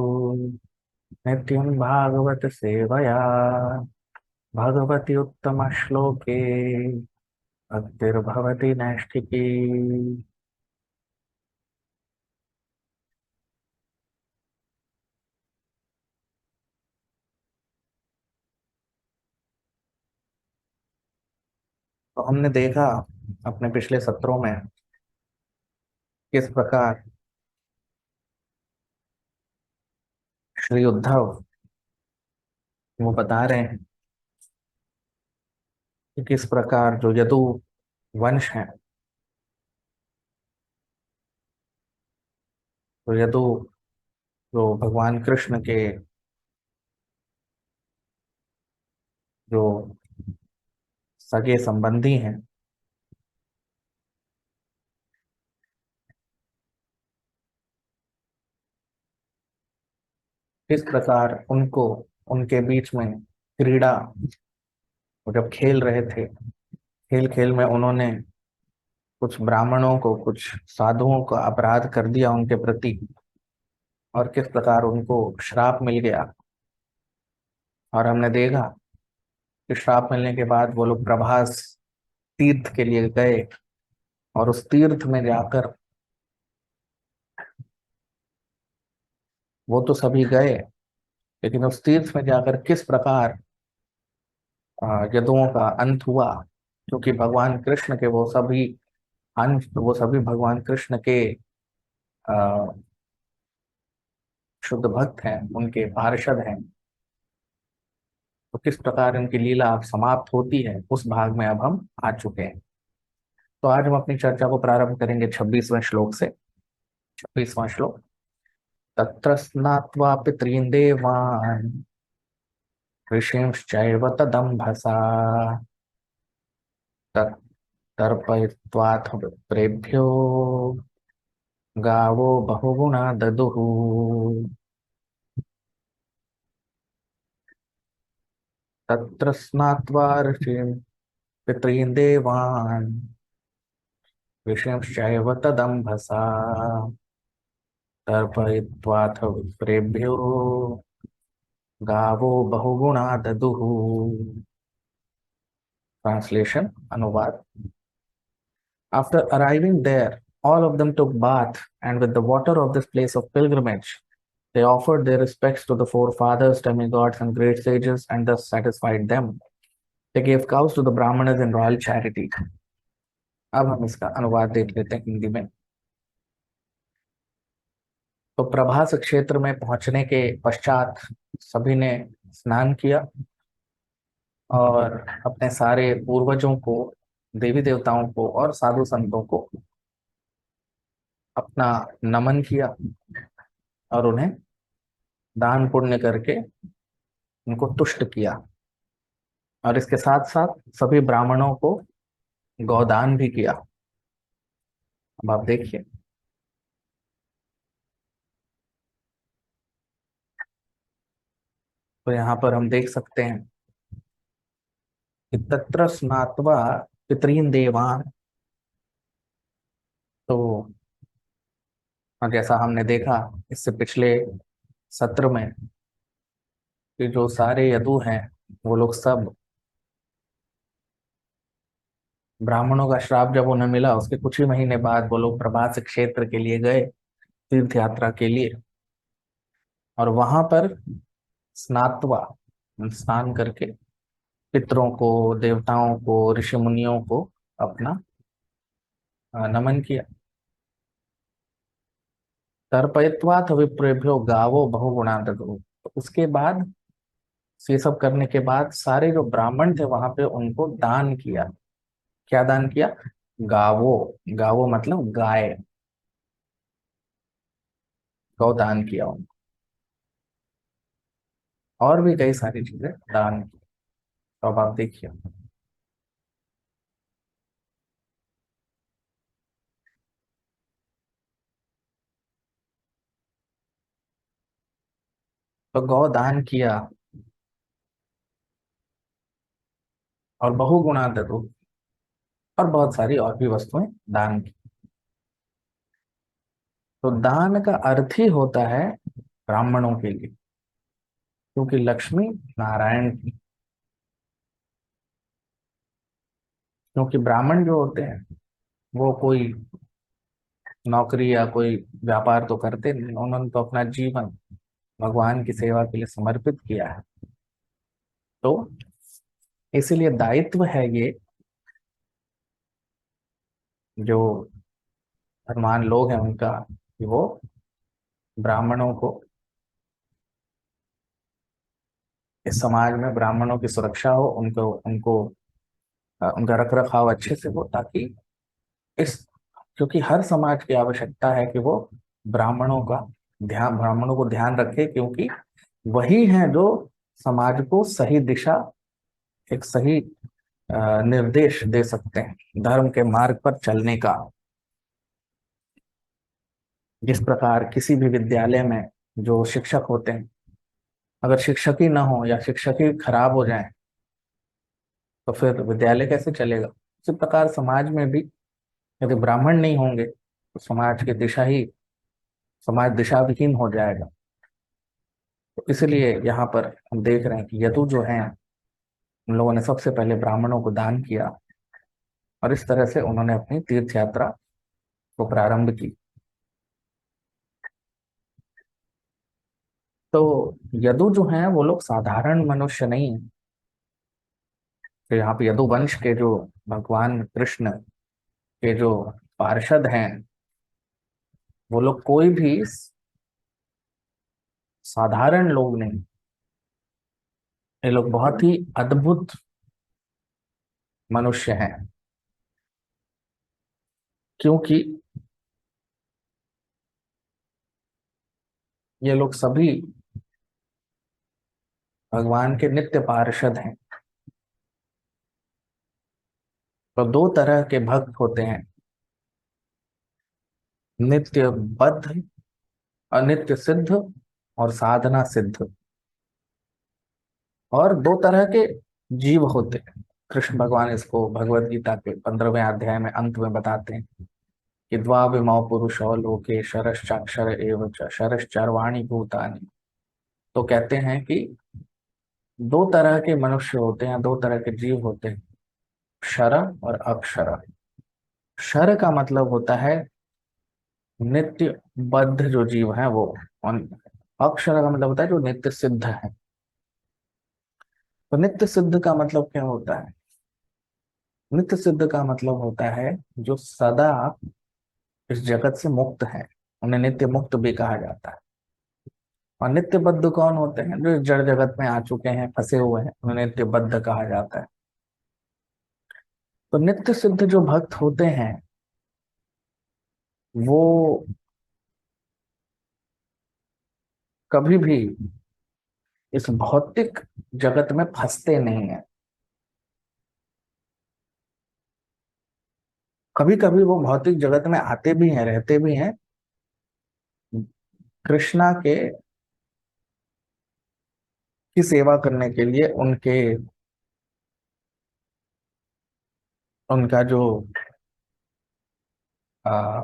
नित्यं भागवत सेवया भगवति उत्तमश्लोके भक्तिर्भवति नैष्ठिकी। तो हमने देखा अपने पिछले सत्रों में किस प्रकार श्री उद्धव वो बता रहे हैं कि किस प्रकार जो यदु वंश है, तो यदु जो भगवान कृष्ण के जो सगे संबंधी हैं, किस प्रकार उनको उनके बीच में क्रीड़ा, वो जब खेल रहे थे, खेल खेल में उन्होंने कुछ ब्राह्मणों को, कुछ साधुओं को अपराध कर दिया उनके प्रति, और किस प्रकार उनको श्राप मिल गया। और हमने देखा कि श्राप मिलने के बाद वो लोग प्रभास तीर्थ के लिए गए, और उस तीर्थ में जाकर वो तो सभी गए, लेकिन उस तीर्थ में जाकर किस प्रकार यदुओं का अंत हुआ, क्योंकि भगवान कृष्ण के वो सभी अंश, वो सभी भगवान कृष्ण के शुद्ध भक्त हैं, उनके पार्षद हैं, तो किस प्रकार उनकी लीला अब समाप्त होती है, उस भाग में अब हम आ चुके हैं। तो आज हम अपनी चर्चा को प्रारंभ करेंगे 26वें श्लोक से। 26वां श्लोक। तत्र स्नात्वा पितॄन् देवान् ऋषींश्चैव तदम्भसा तर्पयित्वाथ प्रेभ्यो गावो बहुगुणा ददुः। तत्र स्नात्वा ऋषीन् पितॄन् देवान् ऋषींश्चैव तदम्भसा तर्पयित्वाथ प्रेभ्यो गावो बहुगुणा ददुः। ट्रांसलेशन, अनुवाद। After arriving there, all of them took bath, and with the water of this place of pilgrimage, they offered their respects to the forefathers, demigods, and great sages, and thus satisfied them. They gave cows to the brahmanas in royal charity. अब हम इसका अनुवाद देख लेते हैं हिंदी में। तो प्रभास क्षेत्र में पहुंचने के पश्चात सभी ने स्नान किया और अपने सारे पूर्वजों को, देवी देवताओं को और साधु संतों को अपना नमन किया और उन्हें दान पुण्य करके उनको तुष्ट किया। और इसके साथ साथ सभी ब्राह्मणों को गौदान भी किया। अब आप देखिए, तो यहाँ पर हम देख सकते हैं कि तत्र स्नात्वा पितॄन् देवान्। तो जैसा हमने देखा इससे पिछले सत्र में कि जो सारे यदु हैं वो लोग सब ब्राह्मणों का श्राप जब उन्हें मिला उसके कुछ ही महीने बाद वो लोग प्रभास क्षेत्र के लिए गए, तीर्थ यात्रा के लिए। और वहां पर स्नात्वा, स्नान करके पितरों को, देवताओं को, ऋषि मुनियों को अपना नमन किया। तर्पयित्वाथ विप्रेभ्यो गावो बहुगुणा ददुः। तो उसके बाद, ये सब करने के बाद सारे जो ब्राह्मण थे वहां पे उनको दान किया। क्या दान किया? गावो। गावो मतलब गाय, गौ दान किया उनको। और भी कई सारी चीजें दान की। तो अब आप देखिए, तो गौ दान किया और बहुगुणा ददु, और बहुत सारी और भी वस्तुएं दान की। तो दान का अर्थ ही होता है ब्राह्मणों के लिए, क्योंकि लक्ष्मी नारायण की। क्योंकि ब्राह्मण जो होते हैं वो कोई नौकरी या कोई व्यापार तो करते नहीं, उन्होंने तो अपना जीवन भगवान की सेवा के लिए समर्पित किया है। तो इसीलिए दायित्व है ये, जो धर्मान लोग हैं उनका, कि वो ब्राह्मणों को, इस समाज में ब्राह्मणों की सुरक्षा हो, उनको उनको उनका रख रखाव अच्छे से हो, ताकि इस, क्योंकि हर समाज की आवश्यकता है कि वो ब्राह्मणों को ध्यान रखे, क्योंकि वही हैं जो समाज को सही दिशा, एक सही निर्देश दे सकते हैं धर्म के मार्ग पर चलने का। जिस प्रकार किसी भी विद्यालय में जो शिक्षक होते हैं, अगर शिक्षक ही ना हो या शिक्षक ही खराब हो जाए तो फिर विद्यालय कैसे चलेगा। उसी प्रकार समाज में भी यदि ब्राह्मण नहीं होंगे तो समाज दिशा विहीन हो जाएगा। तो इसलिए यहाँ पर हम देख रहे हैं कि यदु जो हैं उन लोगों ने सबसे पहले ब्राह्मणों को दान किया और इस तरह से उन्होंने अपनी तीर्थ यात्रा को प्रारंभ की। तो यदु जो हैं वो लोग साधारण मनुष्य नहीं है। तो यहाँ पे यदु वंश के जो भगवान कृष्ण के जो पार्षद हैं, वो लोग कोई भी साधारण लोग नहीं, ये लोग बहुत ही अद्भुत मनुष्य हैं, क्योंकि ये लोग सभी भगवान के नित्य पार्षद हैं। तो दो तरह के भक्त होते हैं, नित्य बद्ध, अनित्य सिद्ध और साधना सिद्ध। और दो तरह के जीव होते हैं। कृष्ण भगवान इसको भगवत गीता के 15वें अध्याय में अंत में बताते हैं कि द्वाविमौ पुरुषो लोके शरश्चाक्षर एव च शरश्चर्वाणि भूतानि। तो कहते हैं कि दो तरह के मनुष्य होते हैं, दो तरह के जीव होते हैं, क्षर और अक्षर। क्षर का मतलब होता है नित्य बद्ध जो जीव है वो, और अक्षर का मतलब होता है जो नित्य सिद्ध है। तो नित्य सिद्ध का मतलब क्या होता है? नित्य सिद्ध का मतलब होता है जो सदा इस जगत से मुक्त है, उन्हें नित्य मुक्त भी कहा जाता है। और नित्य बद्ध कौन होते हैं? जो इस जड़ जगत में आ चुके हैं, फंसे हुए हैं, उन्हें नित्य बद्ध कहा जाता है। तो नित्य सिद्ध जो भक्त होते हैं वो कभी भी इस भौतिक जगत में फंसते नहीं है। कभी कभी वो भौतिक जगत में आते भी हैं, रहते भी हैं, कृष्णा के की सेवा करने के लिए। उनके उनका जो आ,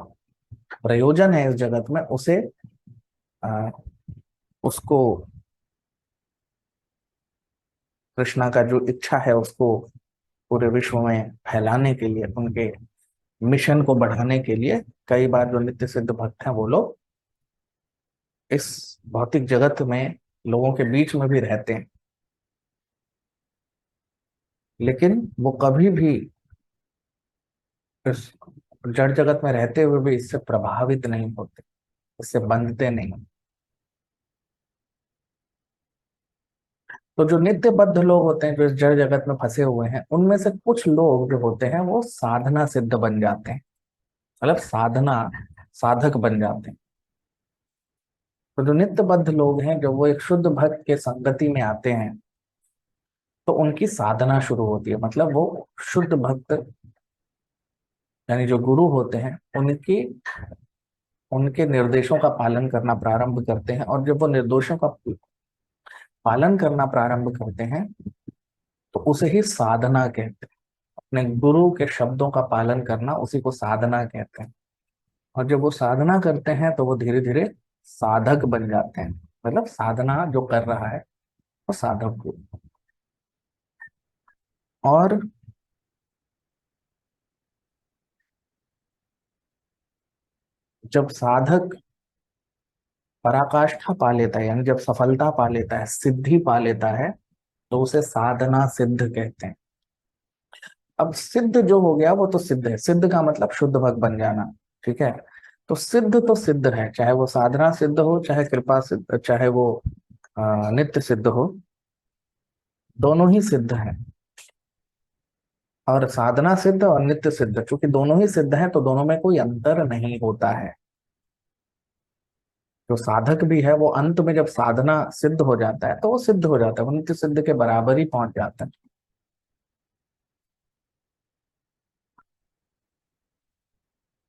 प्रयोजन है इस जगत में, उसे आ, उसको कृष्णा का जो इच्छा है उसको पूरे विश्व में फैलाने के लिए, उनके मिशन को बढ़ाने के लिए कई बार जो नित्य सिद्ध भक्त हैं वो लोग इस भौतिक जगत में लोगों के बीच में भी रहते हैं, लेकिन वो कभी भी इस जड़ जगत में रहते हुए भी इससे प्रभावित नहीं होते, इससे बंधते नहीं। तो जो नित्य बद्ध लोग होते हैं, जो इस जड़ जगत में फंसे हुए हैं, उनमें से कुछ लोग जो होते हैं वो साधना सिद्ध बन जाते हैं, मतलब साधना साधक बन जाते हैं। तो जो नित्य बद्ध लोग हैं, जब वो एक शुद्ध भक्त के संगति में आते हैं तो उनकी साधना शुरू होती है। मतलब वो शुद्ध भक्त यानी जो गुरु होते हैं उनकी उनके निर्देशों का पालन करना प्रारंभ करते हैं। और जब वो निर्देशों का पालन करना प्रारंभ करते हैं तो उसे ही साधना कहते हैं। अपने गुरु के शब्दों का पालन करना, उसी को साधना कहते हैं। और जब वो साधना करते हैं तो वो धीरे धीरे साधक बन जाते हैं। मतलब साधना जो कर रहा है वो साधक हो। और जब साधक पराकाष्ठा पा लेता है, यानी जब सफलता पा लेता है, सिद्धि पा लेता है, तो उसे साधना सिद्ध कहते हैं। अब सिद्ध जो हो गया वो तो सिद्ध है, सिद्ध का मतलब शुद्ध भक्त बन जाना। ठीक है, तो सिद्ध है, चाहे वो साधना सिद्ध हो, चाहे कृपा सिद्ध, चाहे वो नित्य सिद्ध हो, दोनों ही सिद्ध है। और साधना सिद्ध और नित्य सिद्ध, चूंकि दोनों ही सिद्ध है तो दोनों में कोई अंतर नहीं होता है। जो साधक भी है वो अंत में जब साधना सिद्ध हो जाता है तो वो सिद्ध हो जाता है, वो नित्य सिद्ध के बराबर ही पहुंच जाता है।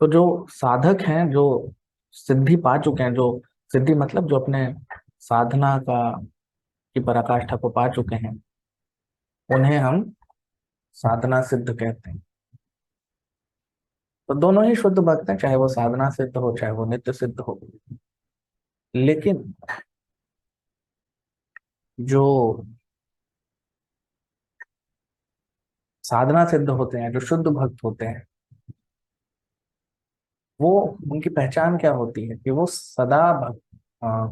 तो जो साधक हैं, जो सिद्धि पा चुके हैं, जो सिद्धि मतलब जो अपने साधना का की पराकाष्ठा को पा चुके हैं, उन्हें हम साधना सिद्ध कहते हैं। तो दोनों ही शुद्ध भक्त हैं, चाहे वो साधना सिद्ध हो चाहे वो नित्य सिद्ध हो। लेकिन जो साधना सिद्ध होते हैं, जो शुद्ध भक्त होते हैं, वो उनकी पहचान क्या होती है कि वो सदा भक्त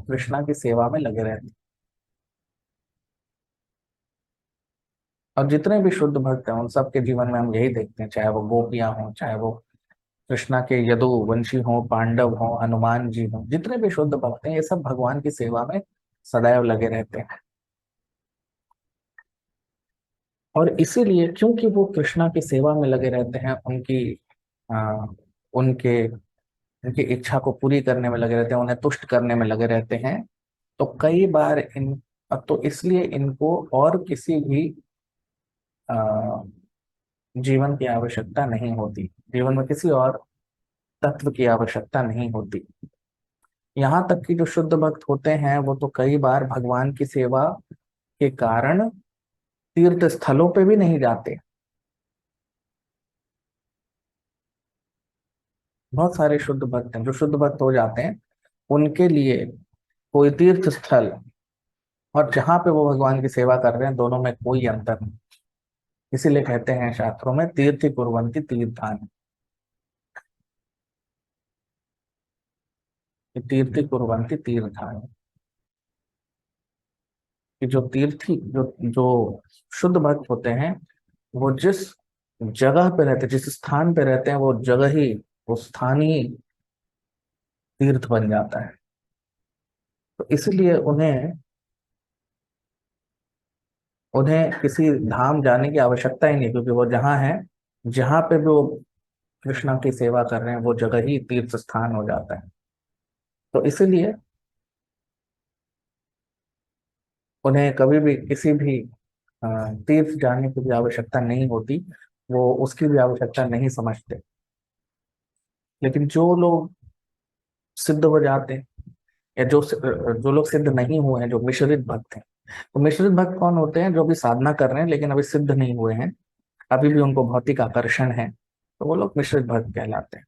कृष्णा की सेवा में लगे रहते हैं। और जितने भी शुद्ध भक्त हैं उन सबके जीवन में हम यही देखते हैं, चाहे वो गोपियां हों, चाहे वो कृष्णा के यदुवंशी हो, पांडव हो, हनुमान जी हो, जितने भी शुद्ध भक्त हैं, ये सब भगवान की सेवा में सदैव लगे रहते हैं। और इसीलिए क्योंकि वो कृष्णा की सेवा में लगे रहते हैं, आ, उनके उनकी इच्छा को पूरी करने में लगे रहते हैं, उन्हें तुष्ट करने में लगे रहते हैं, तो कई बार इन तो इसलिए इनको और किसी भी आ, जीवन की आवश्यकता नहीं होती, जीवन में किसी और तत्व की आवश्यकता नहीं होती। यहाँ तक कि जो शुद्ध भक्त होते हैं वो तो कई बार भगवान की सेवा के कारण तीर्थ स्थलों पे भी नहीं जाते। बहुत सारे शुद्ध भक्त हैं जो शुद्ध भक्त हो जाते हैं, उनके लिए कोई तीर्थ स्थल और जहां पे वो भगवान की सेवा कर रहे हैं, दोनों में कोई अंतर नहीं। इसीलिए कहते हैं शास्त्रों में तीर्थि कुर्वन्ति तीर्थानि, कि तीर्थि कुर्वन्ति तीर्थानि, कि जो तीर्थी जो जो शुद्ध भक्त होते हैं, वो जिस जगह पे रहते हैं, जिस स्थान पे रहते हैं, वो जगह ही, वो स्थान ही तीर्थ बन जाता है। तो इसलिए उन्हें उन्हें किसी धाम जाने की आवश्यकता ही नहीं, क्योंकि वो जहाँ है, जहाँ पे भी वो कृष्णा की सेवा कर रहे हैं, वो जगह ही तीर्थ स्थान हो जाता है। तो इसलिए उन्हें कभी भी किसी भी अ, तीर्थ जाने की भी आवश्यकता नहीं होती, वो उसकी भी आवश्यकता नहीं समझते। लेकिन जो लोग सिद्ध हो जाते हैं, या जो लोग सिद्ध नहीं हुए हैं, जो मिश्रित भक्त हैं, तो मिश्रित भक्त कौन होते हैं? जो भी साधना कर रहे हैं लेकिन अभी सिद्ध नहीं हुए हैं, अभी भी उनको भौतिक आकर्षण है, तो वो लोग मिश्रित भक्त कहलाते हैं।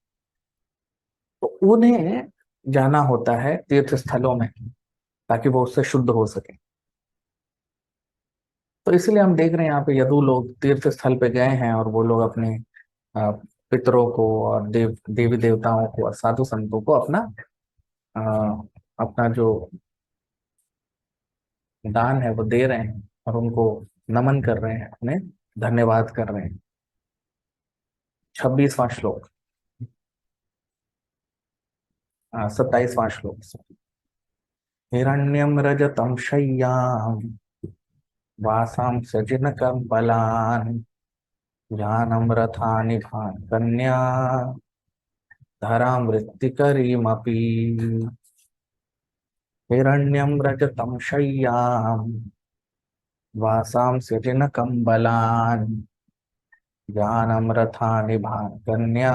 तो उन्हें जाना होता है तीर्थ स्थलों में, ताकि वो उससे शुद्ध हो सके। तो इसलिए हम देख रहे हैं यहाँ पे यदु लोग तीर्थ स्थल पे गए हैं, और वो लोग अपने अ, पितरों को और देवी देवताओं को और साधु संतों को अ, अपना जो दान है वो दे रहे हैं, और उनको नमन कर रहे हैं, उन्हें धन्यवाद कर रहे हैं। 26वां श्लोक, 27वां श्लोक। हिरण्यम रजतम शय्याम वासां सजिनकं बलान् ज्ञानं रथानि कन्या धरां वृत्तिकरीमपि। हिरण्यं रजतं शय्यां वासां सजिनकं बलान् ज्ञानं रथानि कन्या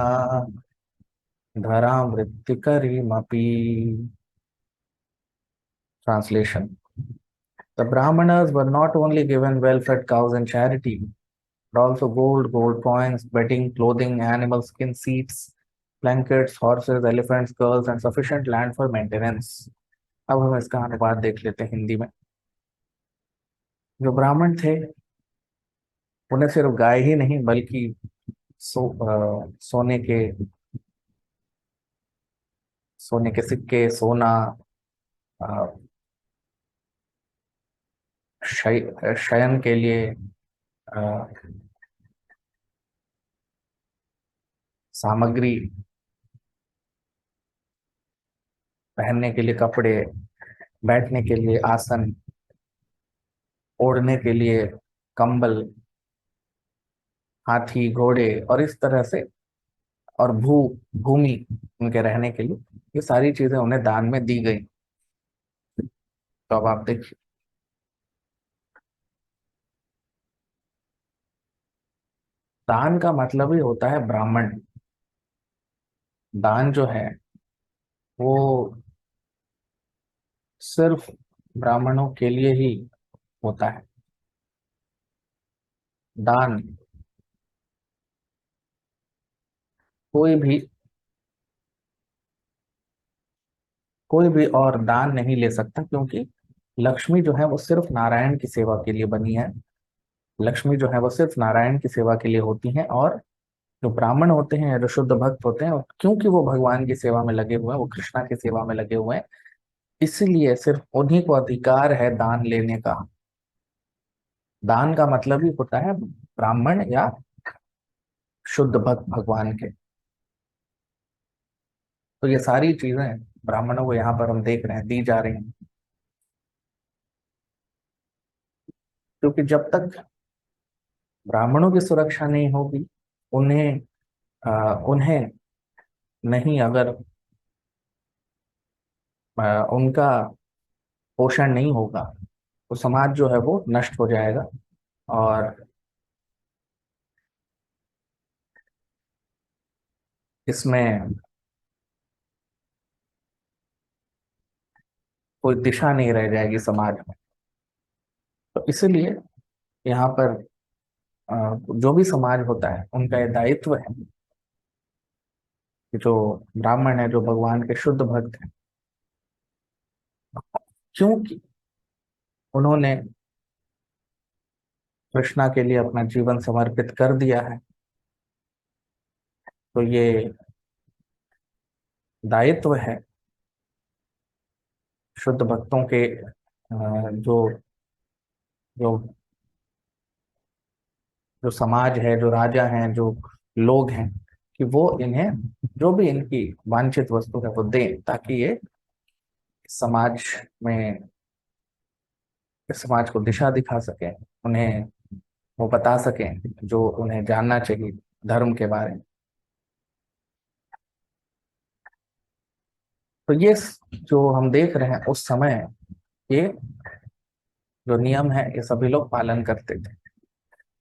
धरां वृत्तिकरीमपि। Translation: The Brahmanas were not only given well-fed cows and charity, but also gold coins, bedding, clothing, animal skin, seats, blankets, horses, elephants, girls, and sufficient land for maintenance. अब हम इसका अनुवाद देख लेते हैं हिंदी में। जो ब्राह्मण थे, उन्हें सिर्फ गाय ही नहीं, बल्कि सोने के सिक्के, सोना, अ, शयन के लिए अ, सामग्री, पहनने के लिए कपड़े, बैठने के लिए आसन, ओढ़ने के लिए कंबल, हाथी, घोड़े, और इस तरह से, और भूमि उनके रहने के लिए, ये सारी चीजें उन्हें दान में दी गई। तो अब आप देखिए, दान का मतलब ही होता है ब्राह्मण। दान जो है वो सिर्फ ब्राह्मणों के लिए ही होता है। दान कोई भी कोई भी और दान नहीं ले सकता, क्योंकि लक्ष्मी जो है वो सिर्फ नारायण की सेवा के लिए बनी है। लक्ष्मी जो है वो सिर्फ नारायण की सेवा के लिए होती है, और जो ब्राह्मण होते हैं या जो शुद्ध भक्त होते हैं, क्योंकि वो भगवान की सेवा में लगे हुए हैं, वो कृष्णा की सेवा में लगे हुए हैं, इसलिए सिर्फ उन्हीं को अधिकार है दान लेने का। दान का मतलब ही होता है ब्राह्मण या शुद्ध भक्त भगवान के। तो ये सारी चीजें ब्राह्मणों को यहाँ पर हम देख रहे हैं दी जा रही हैं, क्योंकि जब तक ब्राह्मणों की सुरक्षा नहीं होगी, उन्हें उन्हें नहीं, अगर उनका पोषण नहीं होगा, तो समाज जो है वो नष्ट हो जाएगा। और इसमें कोई दिशा नहीं रह जाएगी समाज में। तो इसलिए यहाँ पर जो भी समाज होता है, उनका ये दायित्व है कि जो ब्राह्मण है, जो भगवान के शुद्ध भक्त हैं, क्योंकि उन्होंने कृष्णा के लिए अपना जीवन समर्पित कर दिया है, तो ये दायित्व है शुद्ध भक्तों के, जो जो जो समाज है, जो राजा हैं, जो लोग हैं, कि वो इन्हें जो भी इनकी वांछित वस्तु है वो दें, ताकि ये समाज में, इस समाज को दिशा दिखा सकें, उन्हें वो बता सकें जो उन्हें जानना चाहिए धर्म के बारे में। तो ये जो हम देख रहे हैं, उस समय ये जो नियम है ये सभी लोग पालन करते थे।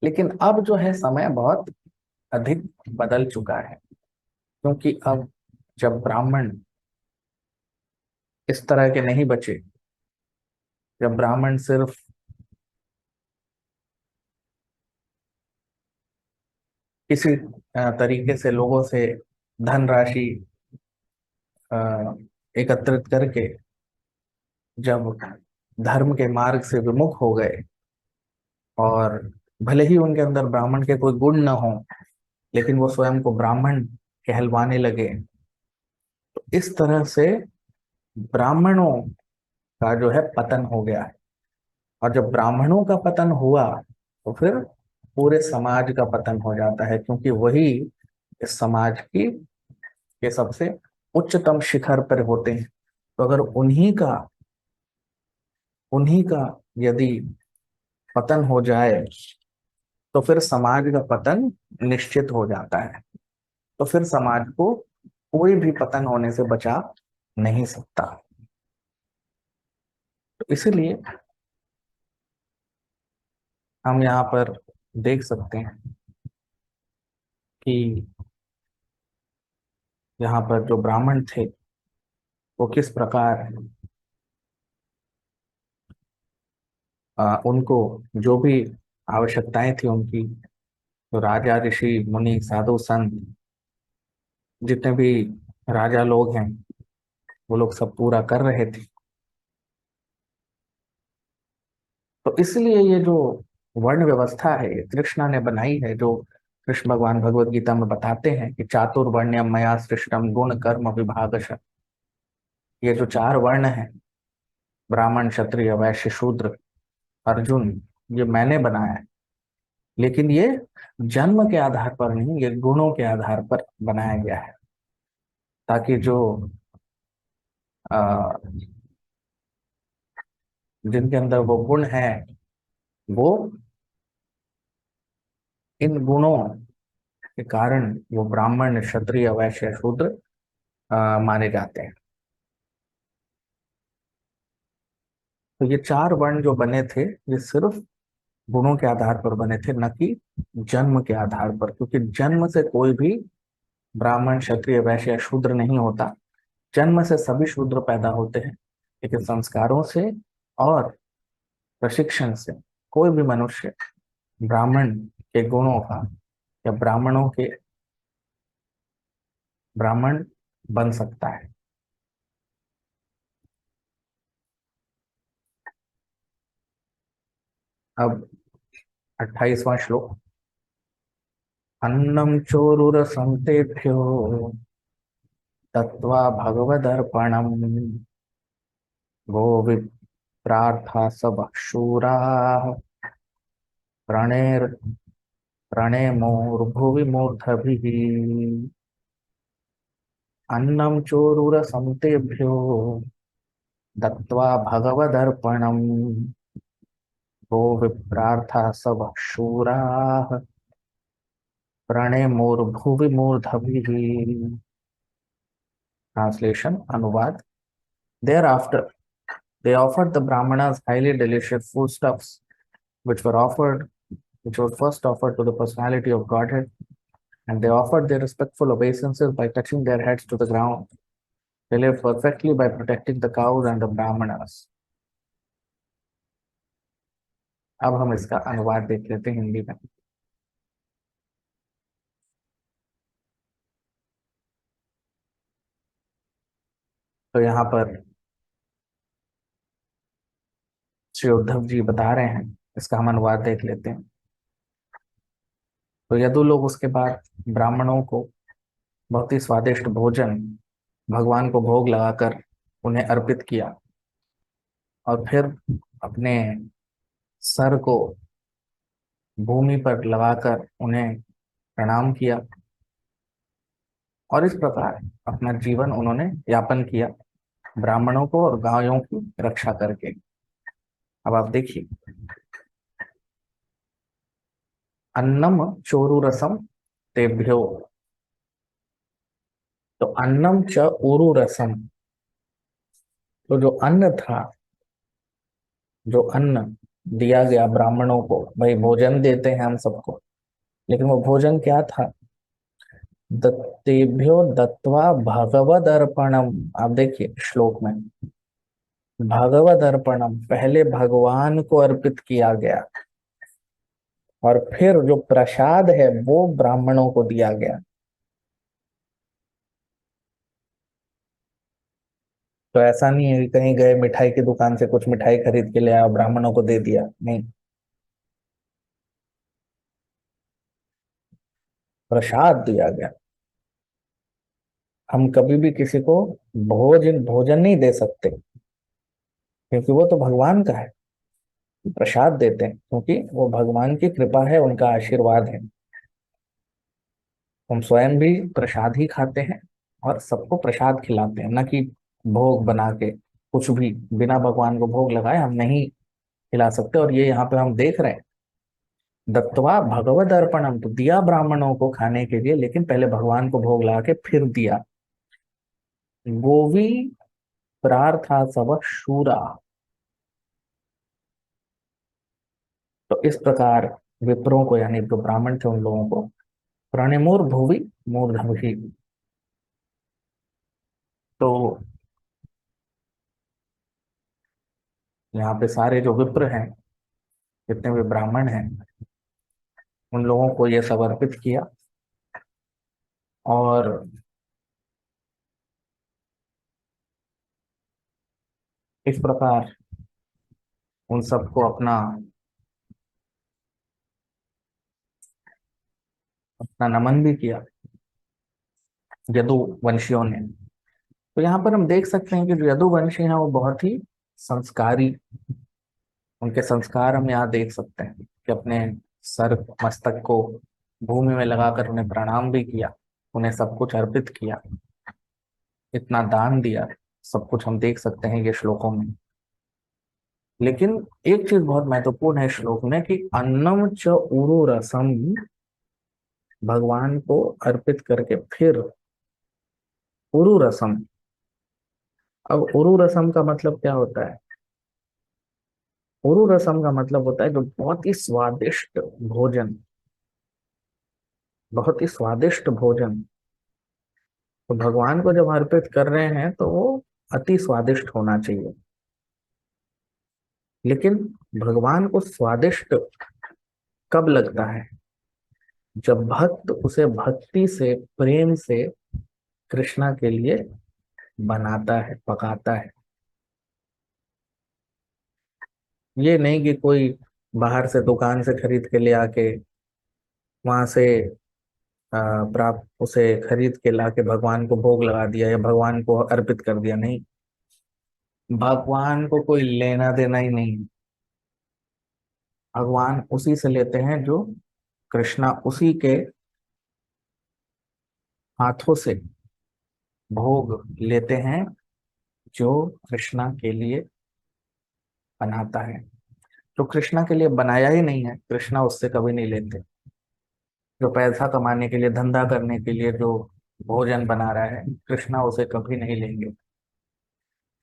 लेकिन अब जो है समय बहुत अधिक बदल चुका है, क्योंकि अब जब ब्राह्मण इस तरह के नहीं बचे, जब ब्राह्मण सिर्फ किसी तरीके से लोगों से धनराशि अ, एकत्रित करके जब धर्म के मार्ग से विमुख हो गए, और भले ही उनके अंदर ब्राह्मण के कोई गुण न हो, लेकिन वो स्वयं को ब्राह्मण कहलवाने लगे, तो इस तरह से ब्राह्मणों का जो है पतन हो गया है। और जब ब्राह्मणों का पतन हुआ, तो फिर पूरे समाज का पतन हो जाता है, क्योंकि वही इस समाज की के सबसे उच्चतम शिखर पर होते हैं। तो अगर उन्हीं का यदि पतन हो जाए, तो फिर समाज का पतन निश्चित हो जाता है। तो फिर समाज को कोई भी पतन होने से बचा नहीं सकता। तो इसलिए हम यहाँ पर देख सकते हैं कि यहाँ पर जो ब्राह्मण थे, वो किस प्रकार उनको जो भी आवश्यकताएं थी उनकी, तो राजा, ऋषि, मुनि, साधु, संत, जितने भी राजा लोग हैं, वो लोग सब पूरा कर रहे थे। तो इसलिए ये जो वर्ण व्यवस्था है, ये कृष्णा ने बनाई है, जो कृष्ण भगवान भगवत गीता में बताते हैं कि चातुर्वर्ण्यम मया सृष्टम गुण कर्म विभागश। ये जो चार वर्ण हैं, ब्राह्मण, क्षत्रिय, वैश्य, शूद्र, अर्जुन, ये मैंने बनाया है। लेकिन ये जन्म के आधार पर नहीं, ये गुणों के आधार पर बनाया गया है, ताकि जो आ, जिनके अंदर वो गुण है, वो इन गुणों के कारण वो ब्राह्मण, क्षत्रिय, वैश्य, शूद्र माने जाते हैं। तो ये चार वर्ण जो बने थे, ये सिर्फ गुणों के आधार पर बने थे, न कि जन्म के आधार पर, क्योंकि जन्म से कोई भी ब्राह्मण, क्षत्रिय, वैश्य या शूद्र नहीं होता। जन्म से सभी शूद्र पैदा होते हैं, लेकिन संस्कारों से और प्रशिक्षण से कोई भी मनुष्य ब्राह्मण के गुणों का या ब्राह्मण बन सकता है। अब 28वां श्लोक। अन्नम चोरुरसंतेभ्यो दत्वा भगवदर्पणम् वो विप्रार्था सब शूराः प्रणेर प्रणेमोर्भुवि मूर्धभिः। अन्नं चोरुरसं तेभ्यो दत्त्वा भगवदर्पणम् वो विप्रार्थाः सवः शूराः प्रणेमुर्भुवि मूर्धभिः। ट्रांसलेशन अनुवाद। Thereafter they offered the brahmanas highly delicious foodstuffs which were offered which was first offered to the personality of Godhead, and they offered their respectful obeisances by touching their heads to the ground. They lived perfectly by protecting the cows and the brahmanas. अब हम इसका अनुवाद देख लेते हैं हिंदी में। तो यहाँ पर श्री उद्धव जी बता रहे हैं, इसका हम अनुवाद देख लेते हैं। तो यदु लोग उसके बाद ब्राह्मणों को बहुत ही स्वादिष्ट भोजन भगवान को भोग लगाकर उन्हें अर्पित किया और फिर अपने सर को भूमि पर लगाकर उन्हें प्रणाम किया और इस प्रकार अपना जीवन उन्होंने यापन किया ब्राह्मणों को और गायों की रक्षा करके। अब आप देखिए, अन्नम चोरु रसम तेभ्यो, तो अन्नम च उरु रसम, तो जो अन्न था, जो अन्न दिया गया ब्राह्मणों को, भाई भोजन देते हैं हम सबको, लेकिन वो भोजन क्या था? दत्तेभ्यो दत्वा भगवद अर्पणम। आप देखिए श्लोक में भगवद अर्पणम, पहले भगवान को अर्पित किया गया और फिर जो प्रसाद है वो ब्राह्मणों को दिया गया। तो ऐसा नहीं है कि कहीं गए मिठाई की दुकान से कुछ मिठाई खरीद के ले आया ब्राह्मणों को दे दिया, नहीं, प्रसाद दिया गया। हम कभी भी किसी को भोजन भोजन नहीं दे सकते क्योंकि वो तो भगवान का है। प्रसाद देते हैं क्योंकि वो भगवान की कृपा है, उनका आशीर्वाद है। हम स्वयं भी प्रसाद ही खाते हैं और सबको प्रसाद खिलाते हैं, न कि भोग बना के कुछ भी बिना भगवान को भोग लगाए हम नहीं खिला सकते। और ये यहाँ पे हम देख रहे हैं, दत्वा भगवद अर्पणम, तो दिया ब्राह्मणों को खाने के लिए, लेकिन पहले भगवान को भोग लगा के फिर दिया। गोवी प्रार्था सब शूरा, तो इस प्रकार विप्रों को, यानी जो ब्राह्मण थे उन लोगों को, प्रणेमुर भुवि मूर्धभी, तो यहाँ पे सारे जो विप्र हैं, जितने भी ब्राह्मण हैं, उन लोगों को ये समर्पित किया और इस प्रकार उन सबको अपना अपना नमन भी किया यदु वंशियों ने। तो यहाँ पर हम देख सकते हैं कि जो यदु वंशी हैं वो बहुत ही संस्कारी, उनके संस्कार हम यहाँ देख सकते हैं कि अपने सर मस्तक को भूमि में लगाकर उन्हें प्रणाम भी किया, उन्हें सब कुछ अर्पित किया, इतना दान दिया, सब कुछ हम देख सकते हैं ये श्लोकों में। लेकिन एक चीज बहुत महत्वपूर्ण है श्लोक में कि अन्नम च उरु रसम, भगवान को अर्पित करके फिर उरु रसम। अब उरु रसम का मतलब क्या होता है? उरु रसम का मतलब होता है जो बहुत ही स्वादिष्ट भोजन, बहुत ही स्वादिष्ट भोजन। तो भगवान को जब अर्पित कर रहे हैं तो वो अति स्वादिष्ट होना चाहिए। लेकिन भगवान को स्वादिष्ट कब लगता है? जब भक्त उसे भक्ति से, प्रेम से कृष्णा के लिए बनाता है, पकाता है। ये नहीं कि कोई बाहर से दुकान से खरीद के ले आके वहां से प्राप्त उसे खरीद के लाके भगवान को भोग लगा दिया या भगवान को अर्पित कर दिया, नहीं। भगवान को कोई लेना देना ही नहीं है। भगवान उसी से लेते हैं जो कृष्णा उसी के हाथों से भोग लेते हैं जो कृष्णा के लिए बनाता है। जो कृष्णा के लिए बनाया ही नहीं है, कृष्णा उससे कभी नहीं लेते। जो पैसा कमाने के लिए, धंधा करने के लिए जो भोजन बना रहा है, कृष्णा उसे कभी नहीं लेंगे।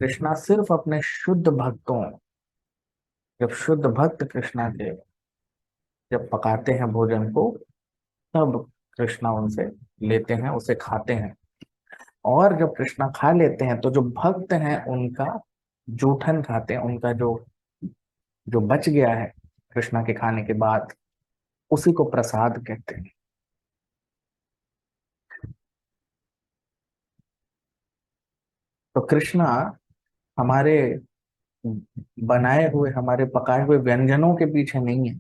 कृष्णा सिर्फ अपने शुद्ध भक्तों, जब शुद्ध भक्त कृष्णा के जब पकाते हैं भोजन को, तब कृष्णा उनसे लेते हैं, उसे खाते हैं। और जब कृष्णा खा लेते हैं तो जो भक्त हैं उनका जूठन खाते हैं, उनका जो जो बच गया है कृष्णा के खाने के बाद, उसी को प्रसाद कहते हैं। तो कृष्णा हमारे बनाए हुए, हमारे पकाए हुए व्यंजनों के पीछे नहीं है।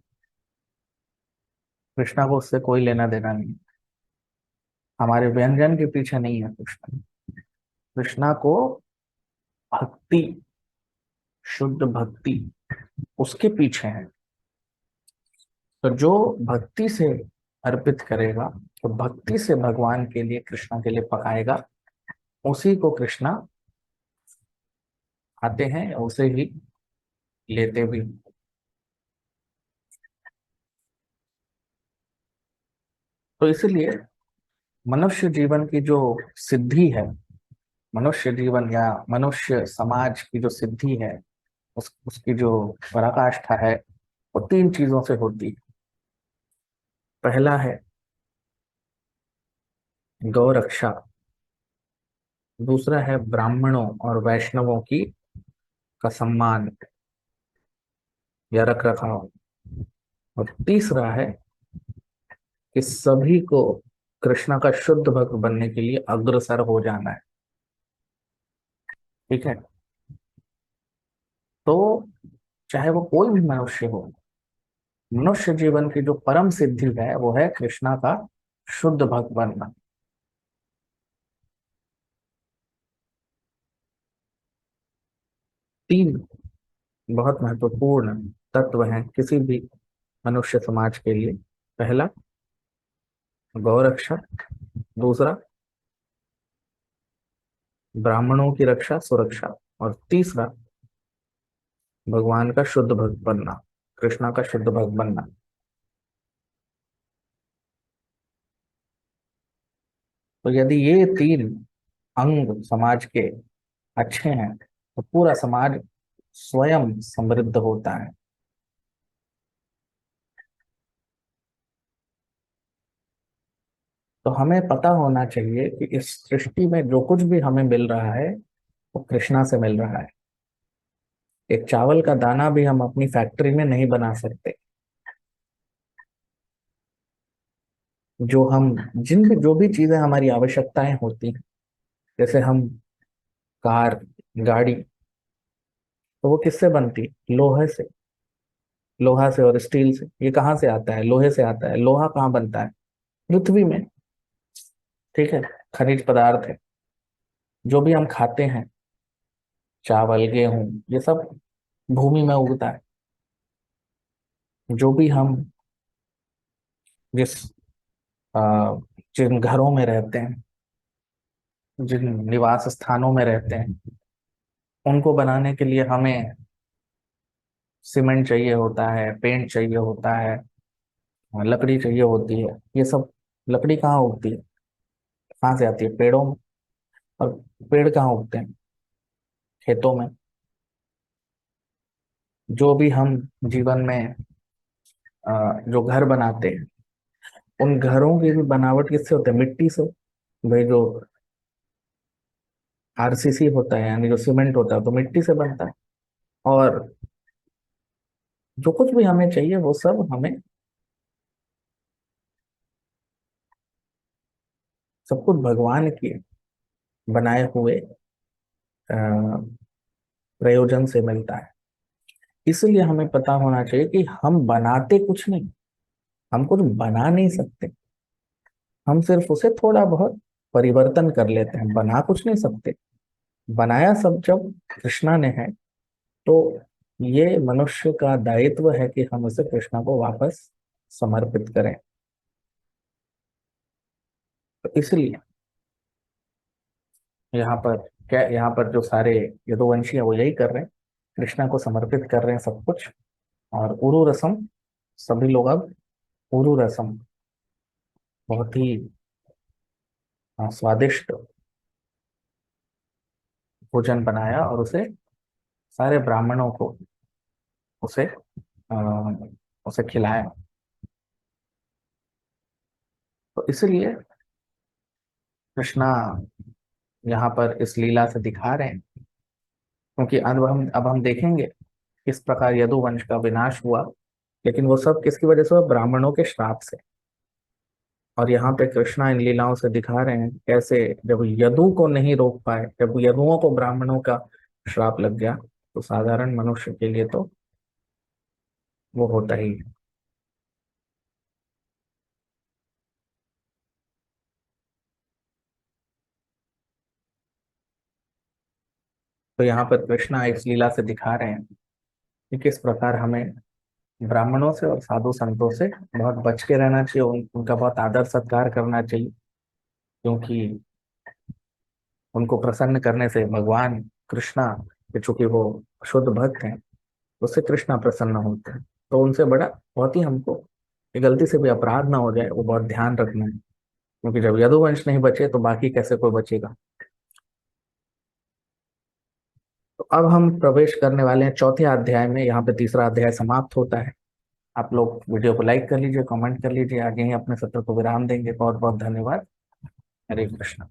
कृष्णा को उससे कोई लेना देना नहीं। हमारे व्यंजन के पीछे नहीं है कृष्णा। कृष्णा को भक्ति, शुद्ध भक्ति, उसके पीछे है। तो जो भक्ति से अर्पित करेगा, तो भक्ति से भगवान के लिए, कृष्णा के लिए पकाएगा, उसी को कृष्णा खाते हैं, उसे ही लेते भी। तो इसलिए मनुष्य जीवन की जो सिद्धि है, मनुष्य जीवन या मनुष्य समाज की जो सिद्धि है, उसकी जो पराकाष्ठा है, वो तीन चीजों से होती है। पहला है गौ रक्षा, दूसरा है ब्राह्मणों और वैष्णवों की का सम्मान या रख रखाव, और तीसरा है कि सभी को कृष्णा का शुद्ध भक्त बनने के लिए अग्रसर हो जाना है। ठीक है। तो चाहे वो कोई भी मनुष्य हो, मनुष्य जीवन की जो परम सिद्धि है वो है कृष्णा का शुद्ध भक्त बनना। तीन बहुत महत्वपूर्ण तत्व हैं किसी भी मनुष्य समाज के लिए। पहला गौरक्षा, दूसरा ब्राह्मणों की रक्षा सुरक्षा, और तीसरा भगवान का शुद्ध भक्त बनना, कृष्णा का शुद्ध भक्त बनना। तो यदि ये तीन अंग समाज के अच्छे हैं, तो पूरा समाज स्वयं समृद्ध होता है। तो हमें पता होना चाहिए कि इस सृष्टि में जो कुछ भी हमें मिल रहा है वो कृष्णा से मिल रहा है। एक चावल का दाना भी हम अपनी फैक्ट्री में नहीं बना सकते। जो हम जिन भी जो भी चीजें हमारी आवश्यकताएं होती हैं, जैसे हम कार, गाड़ी, तो वो किससे बनती है? लोहे से। लोहा से और स्टील से। ये कहाँ से आता है? लोहे से आता है। लोहा कहाँ बनता है? पृथ्वी में। ठीक है। खनिज पदार्थ है। जो भी हम खाते हैं, चावल, गेहूं, ये सब भूमि में उगता है। जो भी हम जिस अ, जिन घरों में रहते हैं, जिन निवास स्थानों में रहते हैं, उनको बनाने के लिए हमें सीमेंट चाहिए होता है, पेंट चाहिए होता है, लकड़ी चाहिए होती है। ये सब लकड़ी कहाँ उगती है? कहाँ से आती है? पेड़ों में। और पेड़ कहाँ उगते हैं? खेतों में। जो भी हम जीवन में जो घर बनाते हैं, उन घरों की भी बनावट किससे होती है? मिट्टी से। भाई जो आरसीसी होता है, यानी जो सीमेंट होता है, तो मिट्टी से बनता है। और जो कुछ भी हमें चाहिए वो सब हमें, सब कुछ भगवान के बनाए हुए अ, प्रयोजन से मिलता है। इसलिए हमें पता होना चाहिए कि हम बनाते कुछ नहीं, हम कुछ बना नहीं सकते। हम सिर्फ उसे थोड़ा बहुत परिवर्तन कर लेते हैं, बना कुछ नहीं सकते। बनाया सब जब कृष्णा ने है, तो ये मनुष्य का दायित्व है कि हम उसे कृष्णा को वापस समर्पित करें। तो इसलिए यहाँ पर क्या, यहाँ पर जो सारे यदुवंशी है वो यही कर रहे हैं, कृष्णा को समर्पित कर रहे हैं सब कुछ। और उरु रसम, सभी लोग अब उरु रसम, बहुत ही स्वादिष्ट भोजन बनाया और उसे सारे ब्राह्मणों को उसे उसे खिलाया। तो इसलिए कृष्णा यहाँ पर इस लीला से दिखा रहे हैं, क्योंकि अब हम देखेंगे किस प्रकार यदुवंश का विनाश हुआ, लेकिन वो सब किसकी वजह से हुआ? ब्राह्मणों के श्राप से। और यहाँ पे कृष्णा इन लीलाओं से दिखा रहे हैं कैसे जब यदु को नहीं रोक पाए, जब यदुओं को ब्राह्मणों का श्राप लग गया, तो साधारण मनुष्य के लिए तो वो होता ही है। तो यहाँ पर कृष्णा इस लीला से दिखा रहे हैं कि किस प्रकार हमें ब्राह्मणों से और साधु संतों से बहुत बच के रहना चाहिए, उनका बहुत आदर सत्कार करना चाहिए, क्योंकि उनको प्रसन्न करने से भगवान कृष्णा के, चूंकि वो शुद्ध भक्त हैं, उससे कृष्णा प्रसन्न होते हैं। तो उनसे बड़ा बहुत ही हमको कि गलती से भी अपराध ना हो जाए, वो बहुत ध्यान रखना है, क्योंकि जब यदुवंश नहीं बचे तो बाकी कैसे कोई बचेगा। तो अब हम प्रवेश करने वाले हैं चौथे अध्याय में। यहाँ पे तीसरा अध्याय समाप्त होता है। आप लोग वीडियो को लाइक कर लीजिए, कमेंट कर लीजिए, आगे ही अपने सत्र को विराम देंगे। बहुत बहुत धन्यवाद। हरे कृष्ण।